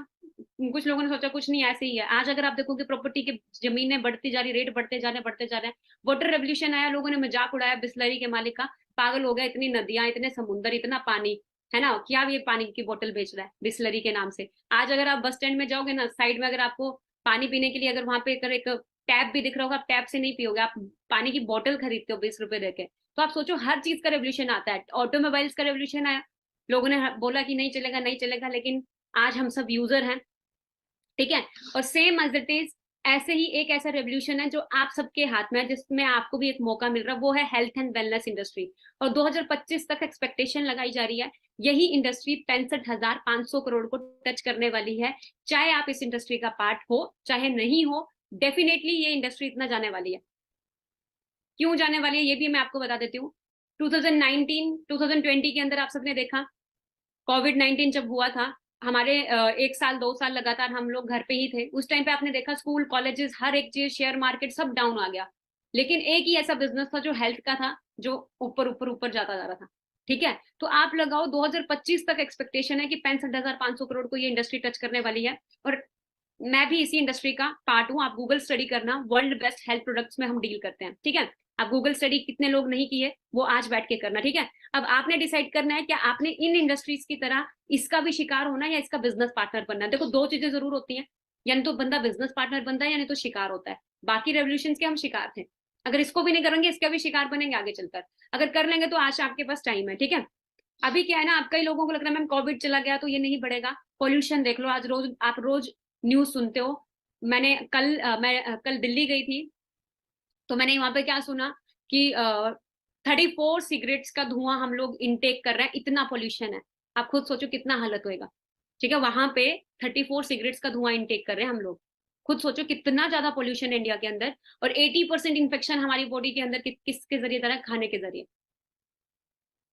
कुछ लोगों ने सोचा कुछ नहीं ऐसे ही है। आज अगर आप देखोगे प्रॉपर्टी की जमीनें बढ़ती जा रही, रेट बढ़ते जा रहे हैं, बढ़ते जा रहे हैं। वाटर रेवल्यूशन आया, लोगों ने मजाक उड़ाया बिस्लरी के मालिक का, पागल हो गया, इतनी नदियां, इतने समुंदर, इतना पानी, है ना, क्या ये पानी की बोतल बेच रहा है बिस्लरी के नाम से। आज अगर आप बस स्टैंड में जाओगे ना, साइड में अगर आपको पानी पीने के लिए, अगर वहां पे अगर एक टैप भी दिख रहा होगा, आप टैप से नहीं पियोगे, आप पानी की बोतल खरीदते हो 20 रुपए देके। तो आप सोचो, हर चीज का रेवल्यूशन आता है। ऑटोमोबाइल्स का रेवल्यूशन आया, लोगों ने बोला कि नहीं चलेगा, नहीं चलेगा, लेकिन आज हम सब यूजर हैं। ठीक है, और सेम एज इट इज, ऐसे ही एक ऐसा रेवोल्यूशन है जो आप सबके हाथ में है, जिसमें आपको भी एक मौका मिल रहा है, वो है हेल्थ एंड वेलनेस इंडस्ट्री। और 2025 तक एक्सपेक्टेशन लगाई जा रही है, यही इंडस्ट्री 65,500 करोड़ को टच करने वाली है। चाहे आप इस इंडस्ट्री का पार्ट हो, चाहे नहीं हो, डेफिनेटली ये इंडस्ट्री इतना जाने वाली है। क्यों जाने वाली है ये भी मैं आपको बता देती हूँ। 2019 2020 के अंदर आप सबने देखा, कोविड-19 जब हुआ था, हमारे 1 साल 2 साल लगातार हम लोग घर पे ही थे। उस टाइम पे आपने देखा स्कूल, कॉलेजेस, हर एक चीज, शेयर मार्केट सब डाउन आ गया। लेकिन एक ही ऐसा बिजनेस था जो हेल्थ का था, जो ऊपर ऊपर ऊपर जाता जा रहा था। ठीक है, तो आप लगाओ 2025 तक एक्सपेक्टेशन है कि 65,500 करोड़ को ये इंडस्ट्री टच करने वाली है। और मैं भी इसी इंडस्ट्री का पार्ट हूँ, आप गूगल स्टडी करना, वर्ल्ड बेस्ट हेल्थ प्रोडक्ट्स में हम डील करते हैं। ठीक है, आप गूगल स्टडी कितने लोग नहीं किए वो आज बैठ के करना। ठीक है, अब आपने डिसाइड करना है कि आपने इन इंडस्ट्रीज की तरह इसका भी शिकार होना है या इसका बिजनेस पार्टनर बनना है। देखो दो चीजें जरूर होती हैं, यानी तो बंदा बिजनेस पार्टनर बनता है यानी तो शिकार होता है। बाकी रेवोल्यूशन के हम शिकार थे, अगर इसको भी नहीं करेंगे इसका भी शिकार बनेंगे आगे चलकर। अगर कर लेंगे तो आज आपके पास टाइम है। ठीक है, अभी क्या है ना, आप कई लोगों को लग रहा है मैम कोविड चला गया तो ये नहीं बढ़ेगा। पॉल्यूशन देख लो, आज रोज आप रोज न्यूज सुनते हो। मैंने कल दिल्ली गई थी, तो मैंने वहां पे क्या सुना कि 34 सिगरेट्स का धुआं हम लोग इनटेक कर रहे हैं, इतना पोल्यूशन है। आप खुद सोचो कितना हालत होएगा। ठीक है, वहां पे 34 सिगरेट्स का धुआं इनटेक कर रहे हैं हम लोग। खुद सोचो कितना ज्यादा पोल्यूशन है इंडिया के अंदर। और 80% इन्फेक्शन हमारी बॉडी के अंदर किसके जरिए जा रहा है? खाने के जरिए।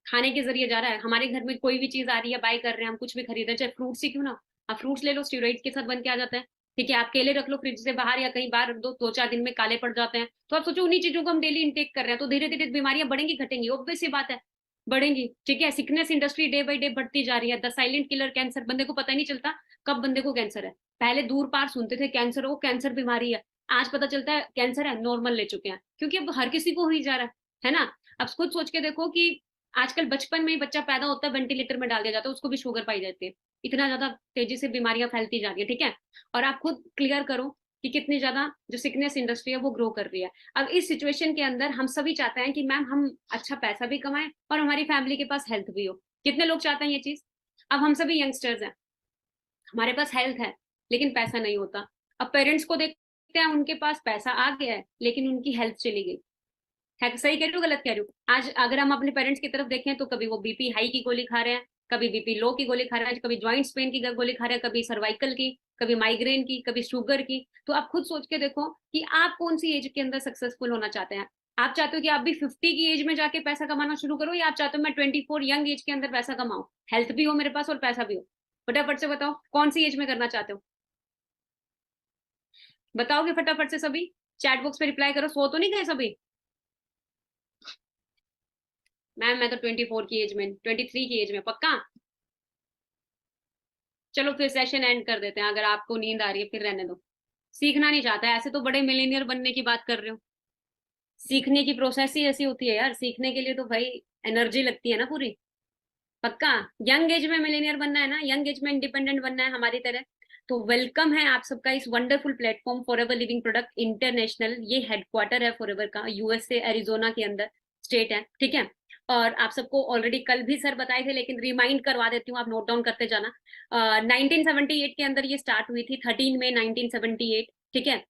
खाने के जरिए जा रहा है। हमारे घर में कोई भी चीज आ रही है, बाय कर रहे हैं, हम कुछ भी खरीद रहे हैं, चाहे फ्रूट्स ही क्यों ना। आप फ्रूट्स ले लो, स्टेरॉइड के साथ बन के आ जाता है। ठीक है, आप केले रख लो फ्रिज से बाहर या कहीं बाहर रख दो, 2-4 दिन में काले पड़ जाते हैं। तो आप सोचो उन्हीं चीजों को हम डेली इंटेक कर रहे हैं, तो धीरे धीरे बीमारियां बढ़ेंगी घटेंगी? ऑब्वियस सी बात है, बढ़ेंगी। ठीक है, sickness industry day by day बढ़ती जा रही है। द साइलेंट किलर कैंसर, बंदे को पता ही नहीं चलता कब बंदे को कैंसर है। पहले दूर पार सुनते थे कैंसर हो, कैंसर बीमारी है। आज पता चलता है कैंसर है, नॉर्मल ले चुके हैं, क्योंकि अब हर किसी को हो ही जा रहा है ना। अब खुद सोच के देखो कि आजकल बचपन में ही बच्चा पैदा होता है वेंटिलेटर में डाल दिया जाता है, उसको भी शुगर पाई जाती है। इतना ज्यादा तेजी से बीमारियां फैलती जा रही है। ठीक है, और आप खुद क्लियर करो कि कितनी ज्यादा जो सिकनेस इंडस्ट्री है वो ग्रो कर रही है। अब इस सिचुएशन के अंदर हम सभी चाहते हैं कि मैम हम अच्छा पैसा भी कमाएं और हमारी फैमिली के पास हेल्थ भी हो। कितने लोग चाहते हैं ये चीज? अब हम सभी यंगस्टर्स हैं, हमारे पास हेल्थ है लेकिन पैसा नहीं होता। अब पेरेंट्स को देखते हैं, उनके पास पैसा आ गया है लेकिन उनकी हेल्थ चली गई है। सही कह रही हूँ गलत कह रही हूँ? आज अगर हम अपने पेरेंट्स की तरफ देखें तो कभी वो बीपी हाई की गोली खा रहे हैं, कभी बीपी लो की गोली खा रहे हैं, कभी ज्वाइंट्स पेन की गोली खा रहे हैं, कभी सर्वाइकल की, कभी माइग्रेन की, कभी शुगर की। तो आप खुद सोच के देखो कि आप कौन सी एज के अंदर सक्सेसफुल होना चाहते हैं। आप चाहते हो कि आप भी 50 की एज में जाके पैसा कमाना शुरू करो, या आप चाहते हो मैं 24 यंग एज के अंदर पैसा कमाऊं, हेल्थ भी हो मेरे पास और पैसा भी हो? फटाफट से बताओ कौन सी एज में करना चाहते हो? बताओगे फटाफट से सभी? चैट बॉक्स पे रिप्लाई करो, सो तो नहीं गए सभी? मैम मैं तो 24 की एज में, 23 की एज में, पक्का? चलो फिर सेशन एंड कर देते हैं, अगर आपको नींद आ रही है फिर रहने दो। सीखना नहीं चाहता है, ऐसे तो बड़े मिलीनियर बनने की बात कर रहे हो। सीखने की प्रोसेस ही ऐसी होती है यार, सीखने के लिए तो भाई एनर्जी लगती है ना पूरी। पक्का? यंग एज में मिलीनियर बनना है ना, यंग एज में इंडिपेंडेंट बनना है हमारी तरह। तो वेलकम है आप सबका इस wonderful platform forever living product international. ये हेडक्वार्टर है फॉरएवर का, यूएसए एरिजोना के अंदर स्टेट है। ठीक है, और आप सबको ऑलरेडी कल भी सर बताए थे लेकिन रिमाइंड करवा देती हूँ, आप नोट डाउन करते जाना। 1978 के अंदर ये स्टार्ट हुई थी, 13 मई 1978। ठीक है,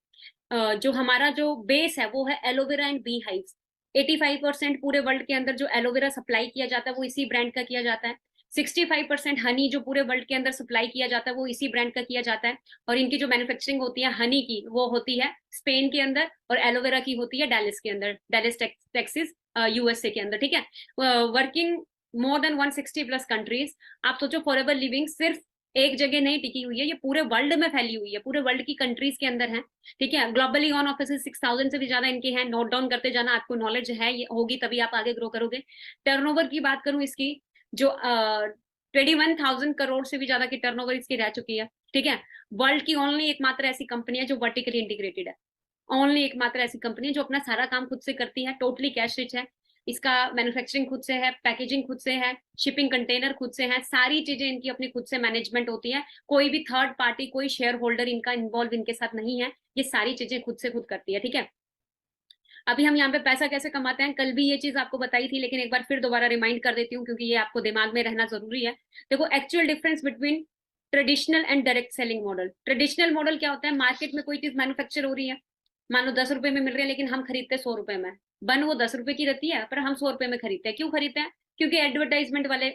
जो हमारा जो बेस है वो है एलोवेरा एंड बी हाइव्स। 85% पूरे वर्ल्ड के अंदर जो एलोवेरा सप्लाई किया जाता है वो इसी ब्रांड का किया जाता है। 65% हनी जो पूरे वर्ल्ड के अंदर सप्लाई किया जाता है वो इसी ब्रांड का किया जाता है। और इनकी जो मैन्युफैक्चरिंग होती है हनी की वो होती है स्पेन के अंदर, और एलोवेरा की होती है डेलिस के अंदर, डेलिस टेक्सिस यूएसए के अंदर। ठीक है, working more than 160 plus countries. आप सोचो फॉरएवर लिविंग सिर्फ एक जगह नहीं टिकी हुई है, ये पूरे वर्ल्ड में फैली हुई है, पूरे वर्ल्ड की कंट्रीज के अंदर है। ठीक है, ग्लोबली ऑन ऑफिस 6,000 से भी ज्यादा इनके हैं। नोट डाउन करते जाना, आपको नॉलेज है ये होगी तभी आप आगे ग्रो करोगे। टर्नओवर की बात करूं इसकी, जो 21,000 करोड़ से भी ज्यादा की टर्नओवर इसकी रह चुकी है। ठीक है, वर्ल्ड की ओनली एकमात्र ऐसी कंपनी है जो वर्टिकली इंटीग्रेटेड है। ओनली एकमात्र ऐसी कंपनी है जो अपना सारा काम खुद से करती है, टोटली कैश रिच है। इसका मैन्युफैक्चरिंग खुद से है, पैकेजिंग खुद से है, शिपिंग कंटेनर खुद से है, सारी चीजें इनकी अपनी खुद से मैनेजमेंट होती है। कोई भी थर्ड पार्टी, कोई शेयर होल्डर इनका इन्वॉल्व इनके साथ नहीं है, ये सारी चीजें खुद से खुद करती है। ठीक है, अभी हम यहाँ पे पैसा कैसे कमाते हैं, कल भी ये चीज आपको बताई थी लेकिन एक बार फिर दोबारा रिमाइंड कर देती हूँ क्योंकि ये आपको दिमाग में रहना जरूरी है। देखो actual difference between traditional and direct selling model. Traditional model क्या होता है? मार्केट में कोई चीज मैन्युफैक्चर हो रही है, मान लो 10 रुपए में मिल रही है लेकिन हम खरीदते 100 रुपए में। बन वो 10 रुपए की रहती है पर हम 100 रुपए में खरीदते हैं। क्यों खरीदते हैं? क्योंकि एडवर्टाइजमेंट वाले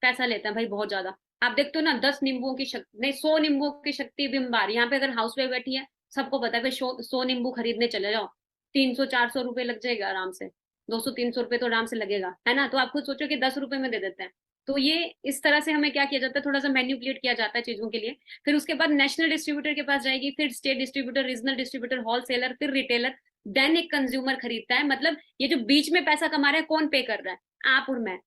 पैसा लेते हैं भाई बहुत ज्यादा। आप देखते हो ना, 10 नींबुओं की शक्ति नहीं, 100 नींबुओं की शक्ति बिंबार। यहाँ पे अगर हाउस वाइफ बैठी है सबको पता है भाई 100 नींबू खरीदने चले जाओ, 300-400 रुपए लग जाएगा आराम से, 200-300 रुपए तो आराम से लगेगा, है ना। तो आप खुद सोचो कि 10 रुपए में दे देते हैं। तो ये इस तरह से हमें क्या किया जाता है, थोड़ा सा मैन्युपुलेट किया जाता है चीजों के लिए। फिर उसके बाद नेशनल डिस्ट्रीब्यूटर के पास जाएगी, फिर state distributor, regional distributor, wholesaler, फिर रिटेलर। देन एक कंज्यूमर खरीदता है। मतलब ये जो बीच में पैसा कमा रहा है, कौन पे कर रहा है? आप और मैं,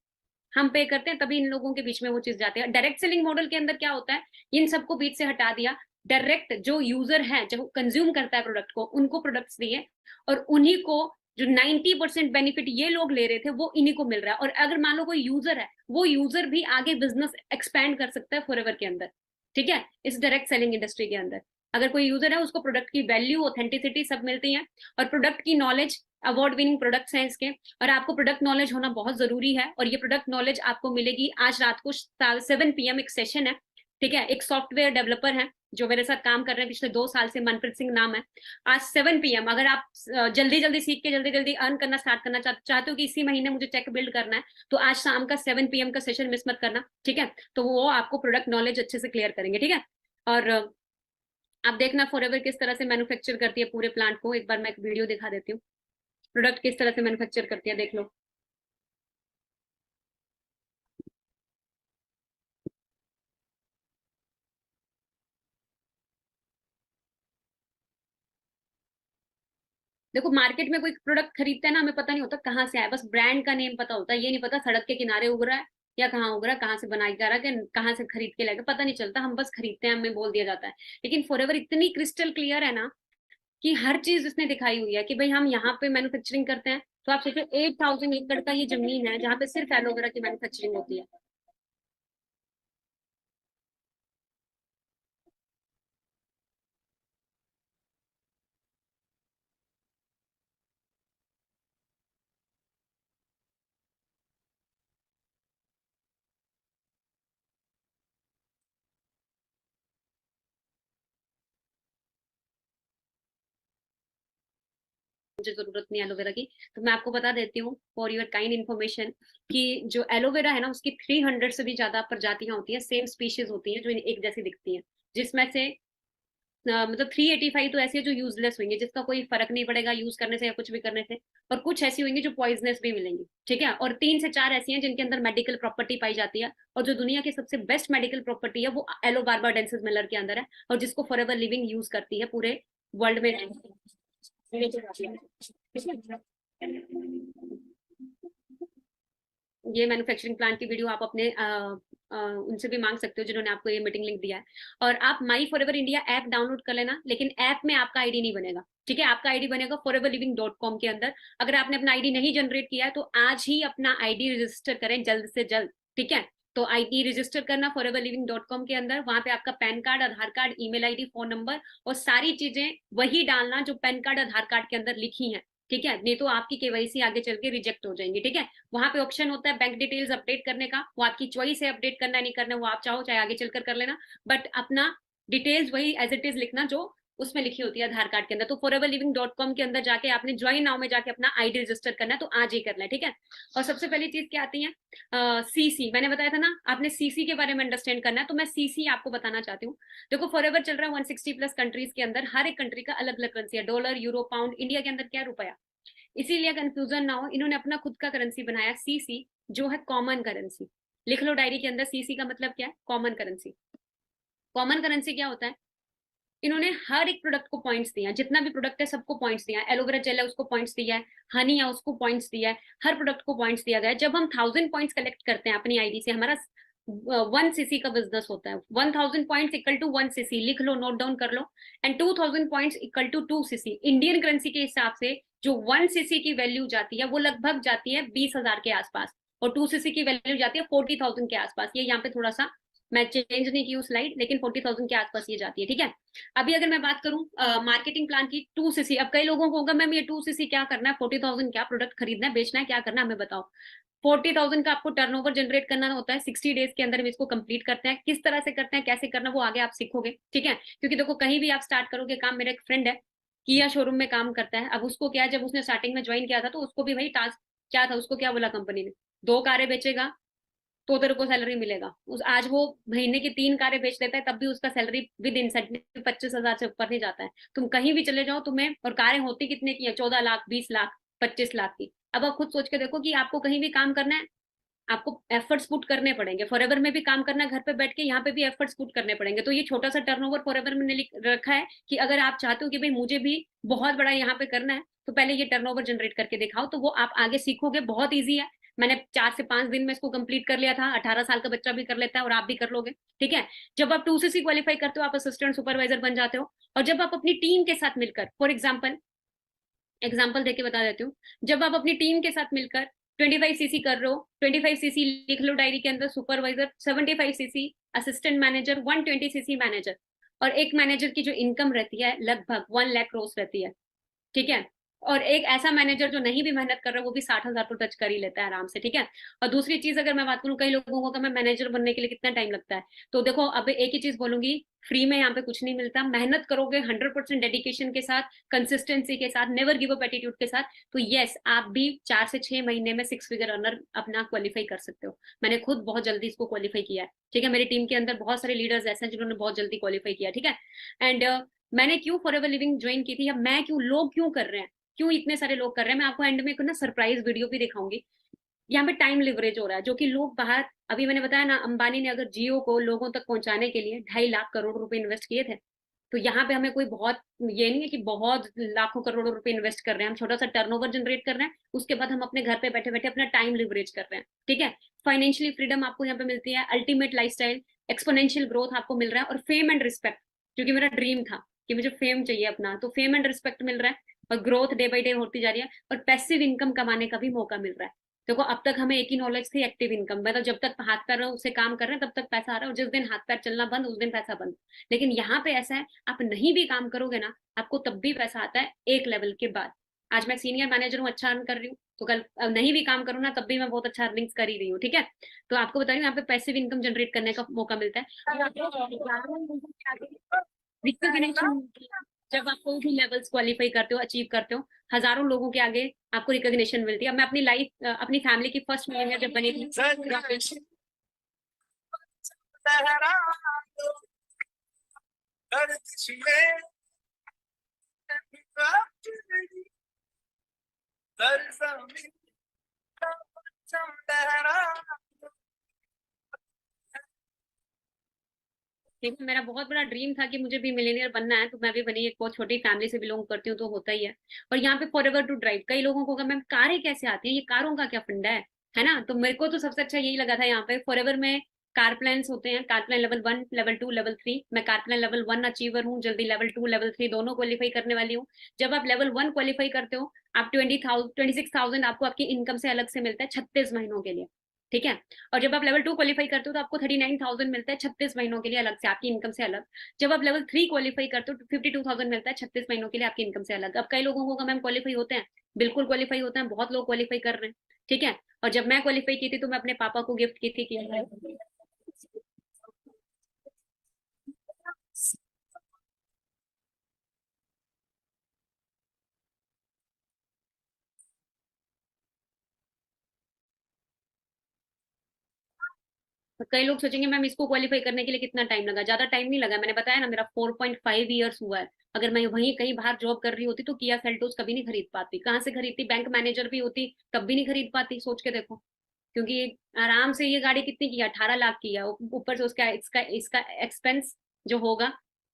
हम पे करते हैं, तभी इन लोगों के बीच में वो चीज जाती है। डायरेक्ट सेलिंग मॉडल के अंदर क्या होता है, इन सबको बीच से हटा दिया, डायरेक्ट जो यूजर है, जो कंज्यूम करता है प्रोडक्ट को, उनको प्रोडक्ट्स दिए, और उन्हीं को जो 90% बेनिफिट ये लोग ले रहे थे वो इन्हीं को मिल रहा है। और अगर मान लो कोई यूजर है, वो यूजर भी आगे बिजनेस एक्सपैंड कर सकता है फॉरएवर के अंदर, ठीक है, इस डायरेक्ट सेलिंग इंडस्ट्री के अंदर। अगर कोई यूजर है, उसको प्रोडक्ट की वैल्यू, ऑथेंटिसिटी सब मिलती है, और प्रोडक्ट की नॉलेज, अवार्ड विनिंग प्रोडक्ट्स हैं इसके, और आपको प्रोडक्ट नॉलेज होना बहुत जरूरी है। और ये प्रोडक्ट नॉलेज आपको मिलेगी आज रात को 7 PM एक सेशन है, ठीक है। एक सॉफ्टवेयर डेवलपर है जो मेरे साथ काम कर रहे हैं पिछले 2 साल से, मनप्रीत सिंह नाम है। आज 7 PM, अगर आप जल्दी जल्दी सीख के जल्दी जल्दी अर्न करना स्टार्ट करना चाहते हो कि इसी महीने मुझे चेक बिल्ड करना है, तो आज शाम का 7 PM का सेशन मिस मत करना, ठीक है। तो वो आपको प्रोडक्ट नॉलेज अच्छे से क्लियर करेंगे, ठीक है। और आप देखना फॉरएवर किस तरह से मैन्युफैक्चर करती है पूरे प्लांट को। एक बार मैं एक वीडियो दिखा देती हूँ, प्रोडक्ट किस तरह से मैन्युफैक्चर करती है, देख लो। देखो, मार्केट में कोई प्रोडक्ट खरीदता है ना, हमें पता नहीं होता कहाँ से आया, बस ब्रांड का नेम पता होता है। ये नहीं पता सड़क के किनारे उग रहा है या कहाँ उग रहा है, कहाँ से बनाया जा रहा है, कहाँ से खरीद के लाएगा, पता नहीं चलता। हम बस खरीदते हैं, हमें बोल दिया जाता है। लेकिन फॉरएवर इतनी क्रिस्टल क्लियर है ना, कि हर चीज उसने दिखाई हुई है कि भाई हम यहाँ पे मैन्युफैक्चरिंग करते हैं। तो आप सोचो 8,000 एकड़ का ये जमीन है जहाँ पे सिर्फ एलोवेरा की मैन्युफैक्चरिंग होती है। मुझे जरूरत नहीं एलोवेरा की। तो मैं आपको बता देती हूँ फॉर योर काइंड इन्फॉर्मेशन, कि जो एलोवेरा है ना, उसकी 300 से भी ज्यादा प्रजातियां होती हैं, सेम स्पीशीज होती हैं जो एक जैसी दिखती हैं। जिसमें से मतलब 385 तो ऐसी है जो यूजलेस होंगे, जिसका कोई फर्क नहीं पड़ेगा यूज करने से या कुछ भी करने से। और कुछ ऐसी होंगी जो पॉइजनस भी मिलेंगी, ठीक है। और 3 से 4 ऐसी हैं जिनके अंदर मेडिकल प्रॉपर्टी पाई जाती है। और जो दुनिया की सबसे बेस्ट मेडिकल प्रॉपर्टी है, वो एलो बार्बाडेंसिस मिलर के अंदर है, और जिसको फॉरएवर लिविंग यूज करती है पूरे वर्ल्ड में। ये मैन्युफैक्चरिंग प्लांट की वीडियो आप अपने उनसे भी मांग सकते हो जिन्होंने आपको ये मीटिंग लिंक दिया है। और आप माई फॉरएवर इंडिया ऐप डाउनलोड कर लेना, लेकिन ऐप में आपका आईडी नहीं बनेगा, ठीक है। आपका आईडी बनेगा foreverliving.com के अंदर। अगर आपने अपना आईडी नहीं जनरेट किया है, तो आज ही अपना आईडी रजिस्टर करें, जल्द से जल्द, ठीक है। तो आईडी रजिस्टर करना foreverliving.com के अंदर। वहां पे आपका PAN card, Aadhaar card, email ID, phone number और सारी चीजें वही डालना जो पैन कार्ड, आधार कार्ड के अंदर लिखी है, ठीक है। नहीं तो आपकी केवाईसी आगे चल के रिजेक्ट हो जाएंगी, ठीक है। वहां पे ऑप्शन होता है बैंक डिटेल्स अपडेट करने का, वो आपकी चॉइस है अपडेट करना नहीं करना, वो आप चाहो चाहे आगे चलकर कर लेना। बट अपना डिटेल्स वही एज इट इज लिखना जो उसमें लिखी होती है आधार कार्ड के अंदर। तो foreverliving.com के अंदर जाके आपने ज्वाइन नाउ में जाके अपना आईडी रजिस्टर करना है, तो आज ही करना है, ठीक है। और सबसे पहली चीज क्या आती है, सीसी। मैंने बताया था ना, आपने सीसी के बारे में अंडरस्टैंड करना है, तो मैं सीसी आपको बताना चाहती हूँ। देखो, फॉरएवर चल रहा है 160+ कंट्रीज के अंदर, हर एक कंट्री का अलग अलग करेंसी है, डॉलर, यूरो, पाउंड। इंडिया के अंदर क्या है, रुपया। इसीलिए कंफ्यूजन ना हो, इन्होंने अपना खुद का करेंसी बनाया, सीसी, जो है कॉमन करेंसी। लिख लो डायरी के अंदर, सीसी का मतलब क्या है, कॉमन करेंसी। कॉमन करेंसी क्या होता है, इन्होंने हर एक प्रोडक्ट को पॉइंट्स दिया है, जितना भी प्रोडक्ट है सबको पॉइंट्स दिया है। एलोवेरा जेल है उसको पॉइंट्स दिया है, हनी है उसको पॉइंट्स दिया है, हर प्रोडक्ट को पॉइंट्स दिया गया है। जब हम 1000 पॉइंट्स कलेक्ट करते हैं अपनी आईडी से, हमारा 1 सीसी का बिजनेस होता है। 1000 पॉइंट्स इक्वल टू 1 सीसी, लिख लो, नोट डाउन कर लो। And 2000 points equal to 2 CC. Indian currency के हिसाब से जो 1 सीसी की वैल्यू जाती है, वो लगभग जाती है 20,000 के आसपास, और 2 सीसी की वैल्यू जाती है 40,000 के आसपास। ये यहाँ पे थोड़ा सा मैं चेंज नहीं की हूँ स्लाइड, लेकिन 40,000 के आसपास ये जाती है, ठीक है। अभी अगर मैं बात करूं मार्केटिंग प्लान की, 2 सीसी। अब कई लोगों को होगा मैम ये 2 सीसी क्या करना है, 40,000 क्या प्रोडक्ट खरीदना है, बेचना है, क्या करना है, हमें बताओ। 40,000 का आपको टर्नओवर जनरेट करना होता है, 60 डेज के अंदर हम इसको कंप्लीट करते हैं। किस तरह से करते हैं, कैसे करना, वो आगे आप सीखोगे, ठीक है। क्योंकि देखो, कहीं भी आप स्टार्ट करोगे काम, मेरा एक फ्रेंड है किया शोरूम में काम करता है। अब उसको क्या है, जब उसने स्टार्टिंग में ज्वाइन किया था, तो उसको भी वही टास्क क्या था, उसको क्या बोला कंपनी ने, 2 कारें बेचेगा तो तेरे को सैलरी मिलेगा। उस आज वो महीने की 3 कारें बेच लेता है, तब भी उसका सैलरी विद इंसेंटिव 25,000 से ऊपर नहीं जाता है। तुम कहीं भी चले जाओ तुम्हें, और कारें होती कितने की है, 14 लाख, 20 लाख, 25 लाख की। अब आप खुद सोच के देखो कि आपको कहीं भी काम करना है, आपको एफर्ट्स पुट करने पड़ेंगे। फॉरएवर में भी काम करना घर पे बैठ के, यहाँ पे भी एफर्ट्स पुट करने पड़ेंगे। तो ये छोटा सा टर्नओवर फॉरएवर में रखा है कि अगर आप चाहते हो कि भाई मुझे भी बहुत बड़ा यहाँ पे करना है, तो पहले ये टर्नओवर जनरेट करके दिखाओ, तो वो आप आगे सीखोगे। बहुत ईजी है, मैंने 4 से 5 दिन में इसको कंप्लीट कर लिया था। 18 साल का बच्चा भी कर लेता है और आप भी कर लोगे। ठीक है, जब आप 2CC क्वालिफाई करते हो, आप असिस्टेंट सुपरवाइजर बन जाते हो। और जब आप अपनी टीम के साथ मिलकर, फॉर एग्जाम्पल देके बता देती हूँ, जब आप अपनी टीम के साथ मिलकर 25CC कर रहे हो, 25CC लिख लो डायरी के अंदर supervisor, 75CC assistant manager, 120CC manager, और एक मैनेजर की जो इनकम रहती है लगभग 1 लाख रोज रहती है। ठीक है, और एक ऐसा मैनेजर जो नहीं भी मेहनत कर रहा है वो भी 60,000 तो टच कर ही लेता है आराम से। ठीक है, और दूसरी चीज अगर मैं बात करूँ, कई लोगों को मैं मैनेजर बनने के लिए कितना टाइम लगता है, तो देखो अब एक ही चीज बोलूंगी, फ्री में यहाँ पे कुछ नहीं मिलता। मेहनत करोगे 100% डेडिकेशन के साथ, कंसिस्टेंसी के साथ, नेवर गिव अप एटीट्यूड के साथ, तो यस आप भी 4 से 6 महीने में 6 फिगर अर्नर अपना क्वालिफाई कर सकते हो। मैंने खुद बहुत जल्दी इसको क्वालिफाई किया है। ठीक है, मेरी टीम के अंदर बहुत सारे लीडर्स ऐसे हैं जिन्होंने बहुत जल्दी क्वालिफाई किया। ठीक है, एंड मैंने क्यों फॉरएवर लिविंग ज्वाइन की थी, या मैं क्यों, लोग क्यों कर रहे हैं, क्यों इतने सारे लोग कर रहे हैं, मैं आपको एंड में एक ना सरप्राइज वीडियो भी दिखाऊंगी। यहाँ पे टाइम लिवरेज हो रहा है, जो कि लोग बाहर, अभी मैंने बताया ना, अंबानी ने अगर जियो को लोगों तक पहुंचाने के लिए 2.5 लाख करोड़ रुपए इन्वेस्ट किए थे। तो यहाँ पे हमें कोई बहुत, ये नहीं है कि बहुत लाखों करोड़ों रुपए इन्वेस्ट कर रहे हैं, हम छोटा सा टर्नओवर जनरेट कर रहे हैं, उसके बाद हम अपने घर पे बैठे बैठे अपना टाइम लिवरेज कर रहे हैं। ठीक है, फाइनेंशियली फ्रीडम आपको यहाँ पे मिलती है, अल्टीमेट लाइफस्टाइल, एक्सपोनेंशियल ग्रोथ आपको मिल रहा है, और फेम एंड रिस्पेक्ट, क्योंकि मेरा ड्रीम था कि मुझे फेम चाहिए अपना, तो फेम एंड रिस्पेक्ट मिल रहा है, और ग्रोथ डे बाई डे होती जा रही है, और पैसिव इनकम कमाने का भी मौका मिल रहा है। देखो अब तक हमें एक ही नॉलेज थी, एक्टिव इनकम, मतलब जब तक हाथ पैर से काम कर रहे हैं तब तक पैसा आ रहा है, और जिस दिन हाथ पैर चलना बंद उस दिन पैसा बंद। लेकिन यहाँ पे ऐसा है, आप नहीं भी काम करोगे ना, आपको तब भी पैसा आता है एक लेवल के बाद। आज मैं सीनियर मैनेजर हूँ, अच्छा अर्न कर रही हूँ, तो कल नहीं भी काम करूँ ना, तब भी मैं बहुत अच्छा अर्निंग्स कर ही रही हूँ। ठीक है, तो आपको बता रही हूँ, यहाँ पे पैसिव इनकम जनरेट करने का मौका मिलता है। रिकॉग्निशन, जब आप कोई भी लेवल्स क्वालिफाई करते हो, अचीव करते हो, हजारों लोगों के आगे आपको रिकॉग्निशन मिलती है। अब मैं अपनी लाइफ, अपनी फैमिली की फर्स्ट मिलीनियर जब बनी थी, देखो मेरा बहुत बड़ा ड्रीम था कि मुझे भी मिलीनियर बनना है, तो मैं भी बनी। एक बहुत छोटी फैमिली से बिलोंग करती हूँ, तो होता ही है। और यहाँ पे फॉरएवर टू ड्राइव, कई लोगों को मैम कारें कैसे आती है, ये कारों का क्या फंडा है ना। तो मेरे को तो सबसे अच्छा यही लगा था, यहाँ पे फॉरएवर में कार प्लान्स होते हैं, car plan level 1, level 2, level 3। मैं कार प्लान लेवल 1 अचीवर हूँ, जल्दी लेवल 2, लेवल 3 दोनों क्वालिफाई करने वाली हूँ। जब आप लेवल 1 क्वालिफाई करते हो, आप 26,000 आपको आपकी इनकम से अलग से मिलता है 36 महीनों के लिए। ठीक है, और जब आप लेवल 2 क्वालिफाई करते हो तो आपको 39,000 मिलता है 36 महीनों के लिए अलग से, आपकी इनकम से अलग। जब आप लेवल 3 क्वालिफाई करते हो तो 52,000 मिलता है 36 महीनों के लिए आपकी इनकम से अलग। अब कई लोगों को मैम क्वालिफाई होते हैं, बिल्कुल क्वालिफाई होते हैं, बहुत लोग क्वालिफाई कर रहे हैं। ठीक है, और जब मैं क्वालिफाई की थी तो मैं अपने पापा को गिफ्ट की थी कि तो कई लोग सोचेंगे मैम इसको क्वालिफाई करने के लिए कितना टाइम लगा, ज्यादा टाइम नहीं लगा। मैंने बताया ना, मेरा 4.5 ईयर्स हुआ है। अगर मैं वहीं कहीं बाहर जॉब कर रही होती तो किया सेल्टोस कभी नहीं खरीद पाती, कहाँ से खरीदती, बैंक मैनेजर भी होती तब भी नहीं खरीद पाती, सोच के देखो। क्योंकि आराम से ये गाड़ी कितनी की है, 18 लाख की है, ऊपर से उसका इसका इसका एक्सपेंस जो होगा,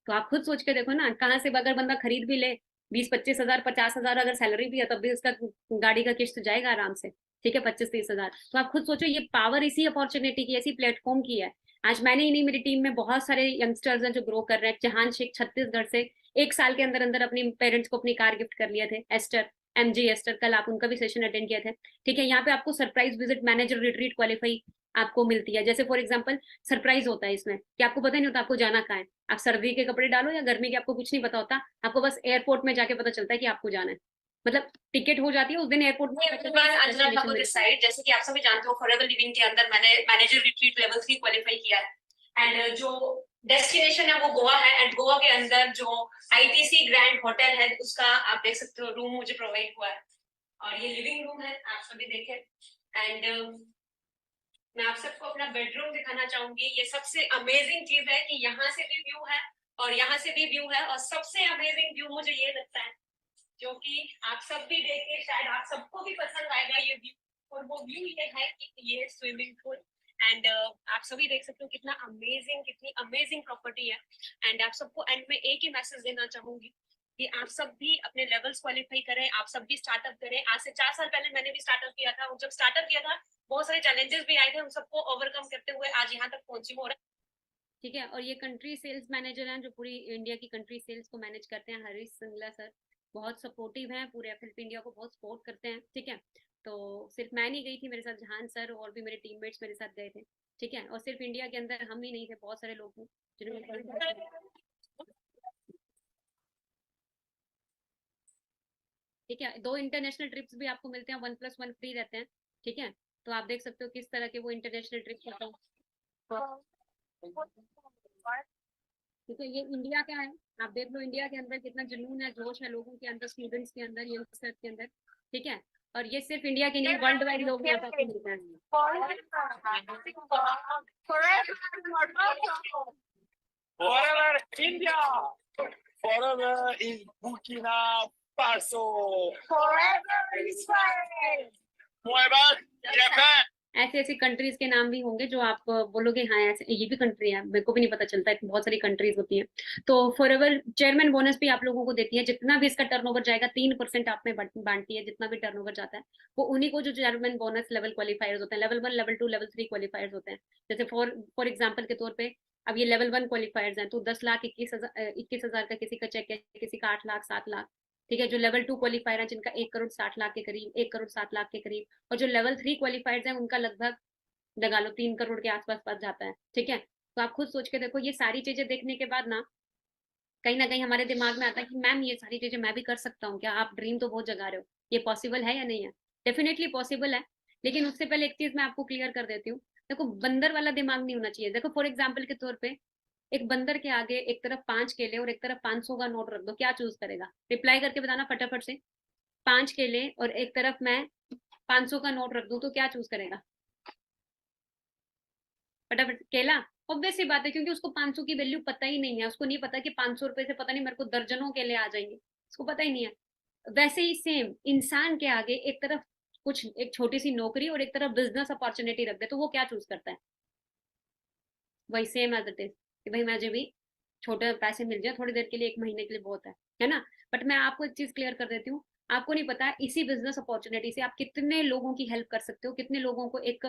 तो आप खुद सोच के देखो ना, कहाँ से अगर बंदा खरीद भी ले, 20-25 हजार, 50 हजार अगर सैलरी भी है, तब भी उसका गाड़ी का किस्त जाएगा आराम से। ठीक है, 25-30 हजार। तो आप खुद सोचो, ये पावर इसी अपॉर्चुनिटी की, ऐसी प्लेटफॉर्म की है। आज मैंने ही नहीं, मेरी टीम में बहुत सारे यंगस्टर्स हैं जो ग्रो कर रहे हैं। जहान शेख छत्तीसगढ़ से 1 साल के अंदर अंदर अपने पेरेंट्स को अपनी कार गिफ्ट कर लिया थे, एस्टर, MG एस्टर, कल आप उनका भी सेशन अटेंड किया थे। ठीक है, यहाँ पे आपको surprise visit manager retreat qualify आपको मिलती है। जैसे फॉर एग्जांपल सरप्राइज होता है इसमें कि आपको पता नहीं होता आपको जाना कहाँ है, आप सर्दी के कपड़े डालो या गर्मी के, आपको कुछ नहीं पता होता, आपको बस एयरपोर्ट में जाके पता चलता है कि आपको जाना है। मतलब टिकट हो जाती है उस दिन एयरपोर्ट में। अंजना ठाकुर दिस साइड, जैसे कि आप सभी जानते हो, फॉरएवर लिविंग के अंदर मैंने मैनेजर रिट्रीट लेवल 3 क्वालिफाई किया है। एंड जो डेस्टिनेशन है वो गोवा है, एंड गोवा के अंदर जो ITC ग्रैंड होटल है उसका आप देख सकते हो रूम मुझे प्रोवाइड हुआ है, और ये लिविंग रूम है, आप सभी देखें। एंड मैं आप सबको अपना बेडरूम दिखाना चाहूंगी। ये सबसे अमेजिंग चीज है कि यहाँ से भी व्यू है और यहाँ से भी व्यू है, और सबसे अमेजिंग व्यू मुझे ये लगता है, जो कि आप सब भी देख के शायद आप सबको भी पसंद आएगा ये व्यू। और वो व्यू ये है कि ये स्विमिंग पूल एंड आप सभी देख सकते हो कितना अमेजिंग, कितनी अमेजिंग प्रॉपर्टी है। एंड आप सबको एंड में एक ही मैसेज देना चाहूंगी कि आप सब भी अपने लेवल्स क्वालिफाई करें, आप सब भी स्टार्टअप करें। आज से 4 साल पहले मैंने भी स्टार्टअप किया था, और जब स्टार्टअप किया था बहुत सारे चैलेंजेस भी आए थे, उन सबको ओवरकम करते हुए आज यहाँ तक पहुंची हो रहा है। ठीक है, और ये कंट्री सेल्स मैनेजर हैं जो पूरी इंडिया की कंट्री सेल्स को मैनेज करते हैं, हरीश सिंगला सर। बहुत सपोर्टिव हैं, पूरे एफएलपी इंडिया को बहुत सपोर्ट करते हैं। ठीक है, तो सिर्फ मैं नहीं गई थी, मेरे साथ जहान सर और भी मेरे टीममेट्स मेरे साथ गए थे। ठीक है, और सिर्फ इंडिया के अंदर हम ही नहीं थे, बहुत सारे लोग थे जिन्होंने। ठीक है, 2 इंटरनेशनल ट्रिप्स भी आपको मिलते हैं, 1+1 फ्री रहते हैं। ठीक है, तो आप देख सकते हो किस तरह के वो इंटरनेशनल ट्रिप्स होते हैं। ठीक है, ये इंडिया का है। आप देख लो इंडिया के अंदर कितना जुनून है, जोश है लोगों के अंदर, स्टूडेंट्स के अंदर, यंगस्टर्स के अंदर। ठीक है, और ये सिर्फ इंडिया के नहीं, वर्ल्ड वाइड लोग यहाँ पे मिलते हैं। Forever India! Forever in Burkina Faso! Forever Israel! Forever Japan! ऐसी ऐसी कंट्रीज के नाम भी होंगे जो आप बोलोगे हाँ ऐसे ये भी कंट्री है, मेरे को भी नहीं पता चलता है, बहुत सारी कंट्रीज होती हैं। तो फॉरएवर चेयरमैन बोनस भी आप लोगों को देती है, जितना भी इसका टर्नओवर जाएगा 3% आप में बांटती है, जितना भी टर्नओवर जाता है वो उन्हीं को, जो चेयरमैन बोनस लेवल क्वालिफायर्स होते हैं, लेवल 1, लेवल 2, लेवल 3 क्वालिफायर्स होते हैं। जैसे फॉर एग्जाम्पल के तौर पे अब ये लेवल 1 क्वालिफायर्स हैं, तो 10,21,000 का किसी का चेक है, किसी का 8 लाख 7 लाख। ठीक है, जो लेवल 2 क्वालिफायर है जिनका 1,60,00,000 के करीब, 1,60,00,000 के करीब, और जो लेवल 3 क्वालिफाइड है उनका लगभग लगा लो 3 करोड़ के आसपास पास जाता है। ठीक है, तो आप खुद सोच के देखो, ये सारी चीजें देखने के बाद ना कहीं ना कहीं हमारे दिमाग में आता है कि मैम ये सारी चीजें मैं भी कर सकता हूँ क्या? आप ड्रीम तो बहुत जगा रहे हो, ये पॉसिबल है या नहीं है? डेफिनेटली पॉसिबल है। लेकिन उससे पहले एक चीज मैं आपको क्लियर कर देती हूँ। देखो, बंदर वाला दिमाग नहीं होना चाहिए। देखो, फॉर एग्जाम्पल के तौर पे एक बंदर के आगे एक तरफ 5 केले और एक तरफ 500 का नोट रख दो, क्या चूज करेगा? रिप्लाई करके बताना फटाफट से। 5 केले और एक तरफ मैं 500 का नोट रख दूं तो क्या चूज करेगा? फटाफट। केला। ऑब्वियस सी बात है, क्योंकि उसको 500 की वैल्यू पता ही नहीं है, उसको नहीं पता कि 500 रुपए से पता नहीं मेरे को दर्जनों केले आ जाएंगे, उसको पता ही नहीं है। वैसे ही सेम इंसान के आगे एक तरफ कुछ एक छोटी सी नौकरी और एक तरफ बिजनेस अपॉर्चुनिटी रख दे तो वो क्या चूज करता है? वही सेम एज इट इज कि भाई मुझे भी छोटे पैसे मिल जाए थोड़ी देर के लिए, 1 महीने के लिए बहुत है ना? बट मैं आपको एक चीज क्लियर कर देती हूँ। आपको नहीं पता इसी बिजनेस अपॉर्चुनिटी से आप कितने लोगों की हेल्प कर सकते हो, कितने लोगों को एक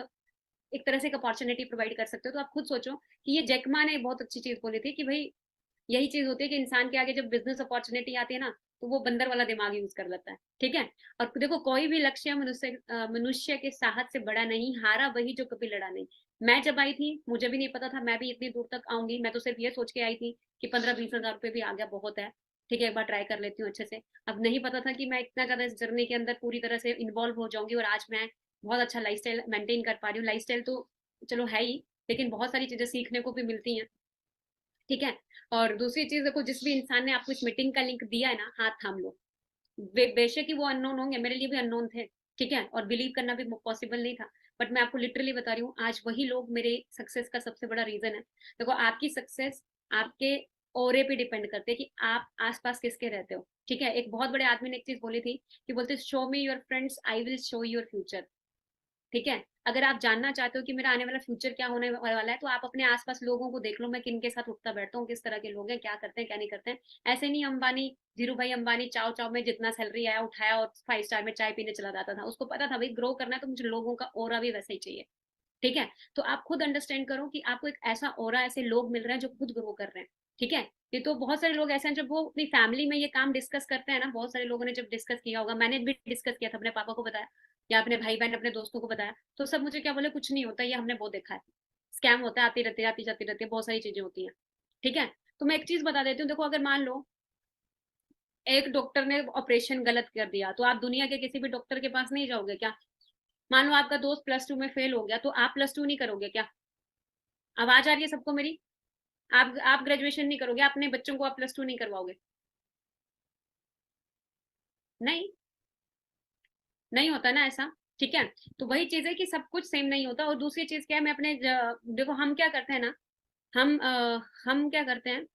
एक तरह से एक अपॉर्चुनिटी प्रोवाइड कर सकते हो। तो आप खुद सोचो कि ये जैकमा ने बहुत अच्छी चीज बोली थी कि भाई यही चीज होती है कि इंसान के आगे जब बिजनेस अपॉर्चुनिटी आती है ना तो वो बंदर वाला दिमाग यूज कर लेता है। ठीक है, और देखो कोई भी लक्ष्य मनुष्य के साहस से बड़ा नहीं, हारा वही जो कभी लड़ा नहीं। मैं जब आई थी मुझे भी नहीं पता था मैं भी इतनी दूर तक आऊंगी, मैं तो सिर्फ ये सोच के आई थी कि 15-20 हजार रुपये भी आ गया बहुत है। ठीक है, एक बार ट्राई कर लेती हूँ अच्छे से। अब नहीं पता था कि मैं इतना ज्यादा इस जर्नी के अंदर पूरी तरह से इन्वॉल्व हो जाऊंगी, और आज मैं बहुत अच्छा लाइफस्टाइल मेंटेन कर पा रही हूँ। लाइफस्टाइल तो चलो है ही, लेकिन बहुत सारी चीजें सीखने को भी मिलती हैं। ठीक है, और दूसरी चीज देखो, जिस भी इंसान ने आपको इस मीटिंग का लिंक दिया है ना, हाथ थाम लो। बेशक ही वो अननोन होंगे, मेरे लिए भी अननोन थे। ठीक है, और बिलीव करना भी पॉसिबल नहीं था। बट मैं आपको लिटरली बता रही हूँ, आज वही लोग मेरे सक्सेस का सबसे बड़ा रीजन है। देखो, आपकी सक्सेस आपके ओरे पे डिपेंड करते हैं कि आप आसपास किसके रहते हो। ठीक है, एक बहुत बड़े आदमी ने एक चीज बोली थी कि बोलते show me your friends, I will show your future. ठीक है, अगर आप जानना चाहते हो कि मेरा आने वाला फ्यूचर क्या होने वाला है तो आप अपने आसपास लोगों को देख लो, मैं किन के साथ उठता बैठता हूँ, किस तरह के लोग हैं, क्या करते हैं क्या नहीं करते हैं। ऐसे नहीं अंबानी, धीरू भाई अंबानी चाव चाव में जितना सैलरी आया उठाया और 5 स्टार में चाय पीने चला जाता था। उसको पता था भाई ग्रो करना है तो मुझे लोगों का ओरा भी वैसा ही चाहिए। ठीक है, तो आप खुद अंडरस्टैंड करो कि आपको एक ऐसा ओरा, ऐसे लोग मिल रहे हैं जो खुद ग्रो कर रहे हैं। ठीक है, ये तो बहुत सारे लोग ऐसे हैं जब वो अपनी फैमिली में ये काम डिस्कस करते हैं ना, बहुत सारे लोगों ने जब डिस्कस किया होगा, मैंने भी डिस्कस किया था, अपने पापा को बताया या अपने भाई बहन अपने दोस्तों को बताया, तो सब मुझे क्या बोले, कुछ नहीं होता, ये हमने बहुत देखा है, स्कैम होता है, आती रहती है आती जाती रहती है, बहुत सारी चीजें होती हैं। ठीक है, तो मैं एक चीज बता देती हूँ। देखो, अगर मान लो एक डॉक्टर ने ऑपरेशन गलत कर दिया तो आप दुनिया के किसी भी डॉक्टर के पास नहीं जाओगे क्या? मान लो आपका दोस्त +2 में फेल हो गया तो आप +2 नहीं करोगे क्या? आवाज आ रही है सबको मेरी? आप ग्रेजुएशन नहीं करोगे, अपने बच्चों को आप +2 नहीं करवाओगे? नहीं, नहीं होता ना ऐसा। ठीक है, तो वही चीज है कि सब कुछ सेम नहीं होता। और दूसरी चीज क्या है, मैं अपने देखो हम क्या करते हैं ना, हम क्या करते हैं,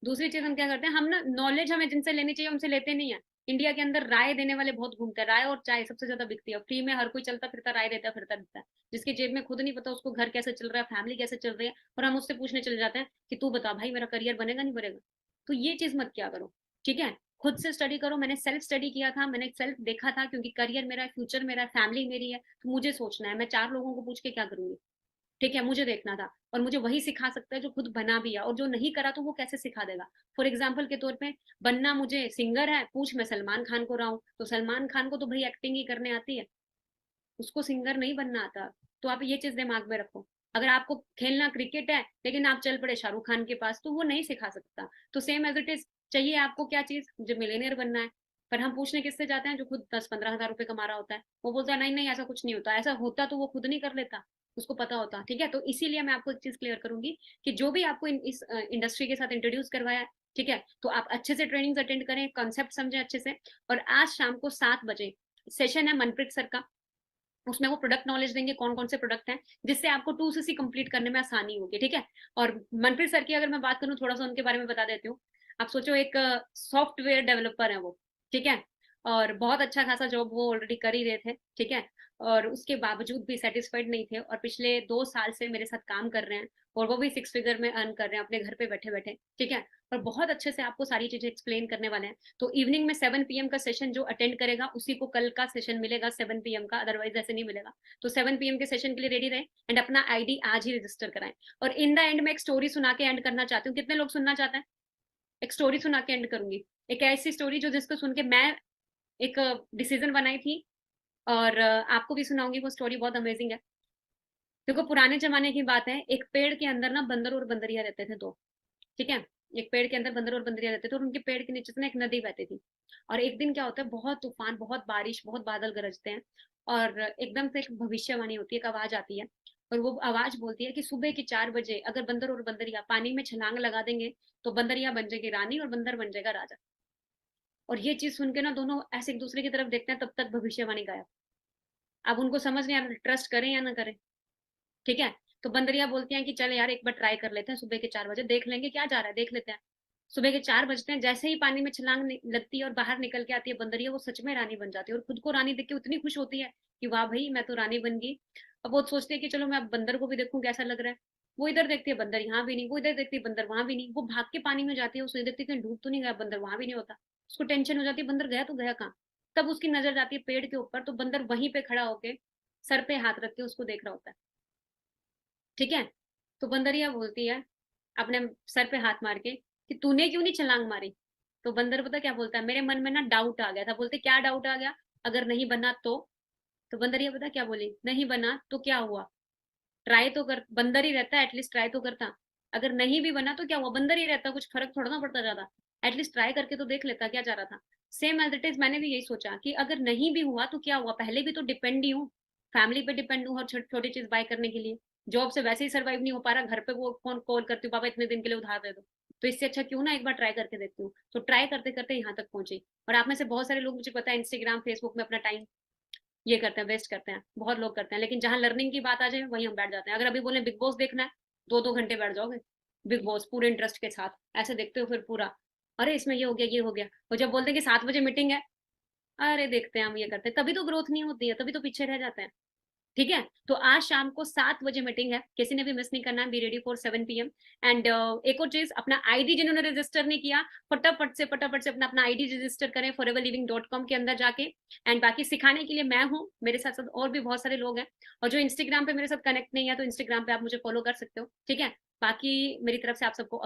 दूसरी चीज हम क्या करते हैं, हम ना नॉलेज हमें जिनसे लेनी चाहिए हमसे लेते नहीं है। इंडिया के अंदर राय देने वाले बहुत घूमते हैं, राय और चाय सबसे ज्यादा बिकती है, फ्री में हर कोई चलता फिरता राय देता फिरता रहता है, जिसके जेब में खुद नहीं पता उसको घर कैसे चल रहा है, फैमिली कैसे चल रही है, और हम उससे पूछने चले जाते हैं कि तू बता भाई मेरा करियर बनेगा नहीं बनेगा। तो ये चीज मत किया करो, ठीक है। खुद से स्टडी करो। मैंने सेल्फ स्टडी किया था, मैंने सेल्फ देखा था, क्योंकि करियर मेरा है, फ्यूचर मेरा है, फैमिली मेरी है, तो मुझे सोचना है, मैं 4 लोगों को पूछ के क्या करूंगी, ठीक है। मुझे देखना था, और मुझे वही सिखा सकता है जो खुद बना भी है, और जो नहीं करा तो वो कैसे सिखा देगा। फॉर एग्जाम्पल के तौर पे, बनना मुझे सिंगर है, पूछ मैं सलमान खान को रहा हूँ, तो सलमान खान को तो भाई एक्टिंग ही करने आती है, उसको सिंगर नहीं बनना आता। तो आप ये चीज दिमाग में रखो। अगर आपको खेलना क्रिकेट है लेकिन आप चल पड़े शाहरुख खान के पास, तो वो नहीं सिखा सकता। तो सेम एज इट इज, चाहिए आपको क्या चीज, जो मिलेनियर बनना है, पर हम पूछने किससे जाते हैं, जो खुद 10-15 हजार रुपए कमा रहा होता है। वो बोलता है नहीं नहीं ऐसा कुछ नहीं होता, ऐसा होता तो वो खुद नहीं कर लेता, उसको पता होता, ठीक है। तो इसीलिए मैं आपको एक चीज क्लियर करूंगी कि जो भी आपको इस इंडस्ट्री के साथ इंट्रोड्यूस करवाया है, ठीक है, तो आप अच्छे से ट्रेनिंग्स अटेंड करें, कॉन्सेप्ट समझें अच्छे से। और आज शाम को 7 बजे सेशन है मनप्रीत सर का, उसमें वो प्रोडक्ट नॉलेज देंगे, कौन कौन से प्रोडक्ट हैं, जिससे आपको 2cc कंप्लीट करने में आसानी होगी, ठीक है। और मनप्रीत सर की अगर मैं बात करूँ, थोड़ा सा उनके बारे में बता देती हूँ। आप सोचो, एक सॉफ्टवेयर डेवलपर है वो, ठीक है, और बहुत अच्छा खासा जॉब वो ऑलरेडी कर ही रहे थे, ठीक है, और उसके बावजूद भी सेटिस्फाइड नहीं थे, और पिछले 2 साल से मेरे साथ काम कर रहे हैं, और वो भी 6 फिगर में अर्न कर रहे हैं अपने घर पे बैठे बैठे, ठीक है। और बहुत अच्छे से आपको सारी चीजें एक्सप्लेन करने वाले हैं। तो इवनिंग में 7 PM का सेशन जो अटेंड करेगा उसी को कल का सेशन मिलेगा 7 PM का, अदरवाइज ऐसे नहीं मिलेगा। तो 7 PM के सेशन के लिए रेडी रहें, एंड अपना आईडी आज ही रजिस्टर कराएं। और इन द एंड में एक स्टोरी सुना के एंड करना चाहती हूँ, कितने लोग सुनना चाहते हैं। एक स्टोरी सुना के एंड करूंगी, एक ऐसी स्टोरी जो जिसको सुन के मैं एक डिसीजन बनाई थी, और आपको भी सुनाऊंगी। वो स्टोरी बहुत अमेजिंग है। देखो, पुराने जमाने की बात है, एक पेड़ के अंदर ना बंदर और बंदरिया रहते थे दो, ठीक है। एक पेड़ के अंदर बंदर और बंदरिया रहते थे, और उनके पेड़ के नीचे से ना एक नदी बहती थी। और एक दिन क्या होता है, बहुत तूफान, बहुत बारिश, बहुत बादल गरजते हैं, और एकदम से एक भविष्यवाणी होती है, एक आवाज आती है, और वो आवाज बोलती है कि सुबह के 4 बजे अगर बंदर और बंदरिया पानी में छलांग लगा देंगे, तो बंदरिया बन जाएगी रानी और बंदर बन जाएगा राजा। और ये चीज सुन के ना दोनों ऐसे एक दूसरे की तरफ देखते हैं, तब तक भविष्यवाणी गायब। अब उनको समझ नहीं आ रहा ट्रस्ट करें या ना करें, ठीक है। तो बंदरिया बोलती हैं कि चल यार एक बार ट्राई कर लेते हैं, सुबह के 4 बजे देख लेंगे क्या जा रहा है, देख लेते हैं। सुबह के 4 बजते हैं, जैसे ही पानी में छलांग लगती है और बाहर निकल के आती है बंदरिया, वो सच में रानी बन जाती है, और खुद को रानी देख के उतनी खुश होती है कि वाह भाई मैं तो रानी बन गई। अब वो सोचती है कि चलो मैं अब बंदर को भी देखूं कैसा लग रहा है। वो इधर देखती है बंदर यहाँ भी नहीं, वो इधर देखती है बंदर वहां भी नहीं, वो भाग के पानी में जाती है, उसे देखती है कहीं डूब तो नहीं गया, बंदर वहां भी नहीं होता। उसको टेंशन हो जाती है, बंदर गया तो गया कहाँ। तब उसकी नजर जाती है पेड़ के ऊपर, तो बंदर वहीं पे खड़ा होके सर पे हाथ रख के उसको देख रहा होता है, ठीक है। तो बंदरिया बोलती है अपने सर पे हाथ मार के कि तूने क्यों नहीं छलांग मारी। तो बंदर पता क्या बोलता है, मेरे मन में ना डाउट आ गया था। बोलते क्या डाउट आ गया, अगर नहीं बना तो बंदरिया पता क्या बोली, नहीं बना तो क्या हुआ, ट्राई तो कर, बंदर ही रहता है एटलीस्ट ट्राई तो करता। अगर नहीं भी बना तो क्या हुआ, बंदर ही रहता, कुछ फर्क थोड़ा ना पड़ता ज्यादा, एटलीस्ट ट्राई करके तो देख लेता, क्या जा रहा था। सेम एज इट इज, मैंने भी यही सोचा कि अगर नहीं भी हुआ तो क्या हुआ, पहले भी तो डिपेंड ही हूँ, फैमिली पे डिपेंड हूँ हर छोटी चीज बाय करने के लिए। जॉब से वैसे ही सर्वाइव नहीं हो पा रहा, घर पे वो फोन कॉल करती हूँ, पापा इतने दिन के लिए उधार दे दो। तो इससे अच्छा क्यों ना एक बार ट्राई करके देखती हूँ। तो ट्राई करते करते यहाँ तक पहुंची। और आप में से बहुत सारे लोग, मुझे पता है, इंस्टाग्राम फेसबुक में अपना टाइम ये करते हैं, वेस्ट करते हैं, बहुत लोग करते हैं, लेकिन जहां लर्निंग की बात आ जाए वहीं हम बैठ जाते हैं। अगर अभी बोले बिग बॉस देखना है, 2-2 घंटे बैठ जाओगे बिग बॉस पूरे इंटरेस्ट के साथ, ऐसे देखते हो फिर पूरा, अरे इसमें ये हो गया ये हो गया। और जब बोलते हैं कि 7 बजे मीटिंग है, अरे देखते हैं हम ये करते हैं, तभी तो ग्रोथ नहीं होती है, तभी तो पीछे रह जाते हैं, ठीक है। तो आज शाम को 7 बजे मीटिंग है, किसी ने भी मिस नहीं करना है, be ready for 7 PM। And एक और चीज, अपना आईडी जिन्होंने रजिस्टर नहीं किया, फटाफट से अपना अपना आईडी रजिस्टर करें foreverliving.com के अंदर जाके। एंड बाकी सिखाने के लिए मैं हूँ, मेरे साथ साथ और भी बहुत सारे लोग हैं। और जो इंस्टाग्राम पे मेरे साथ कनेक्ट नहीं है, तो इंस्टाग्राम पे आप मुझे फॉलो कर सकते हो, ठीक है। बाकी मेरी तरफ से आप सबको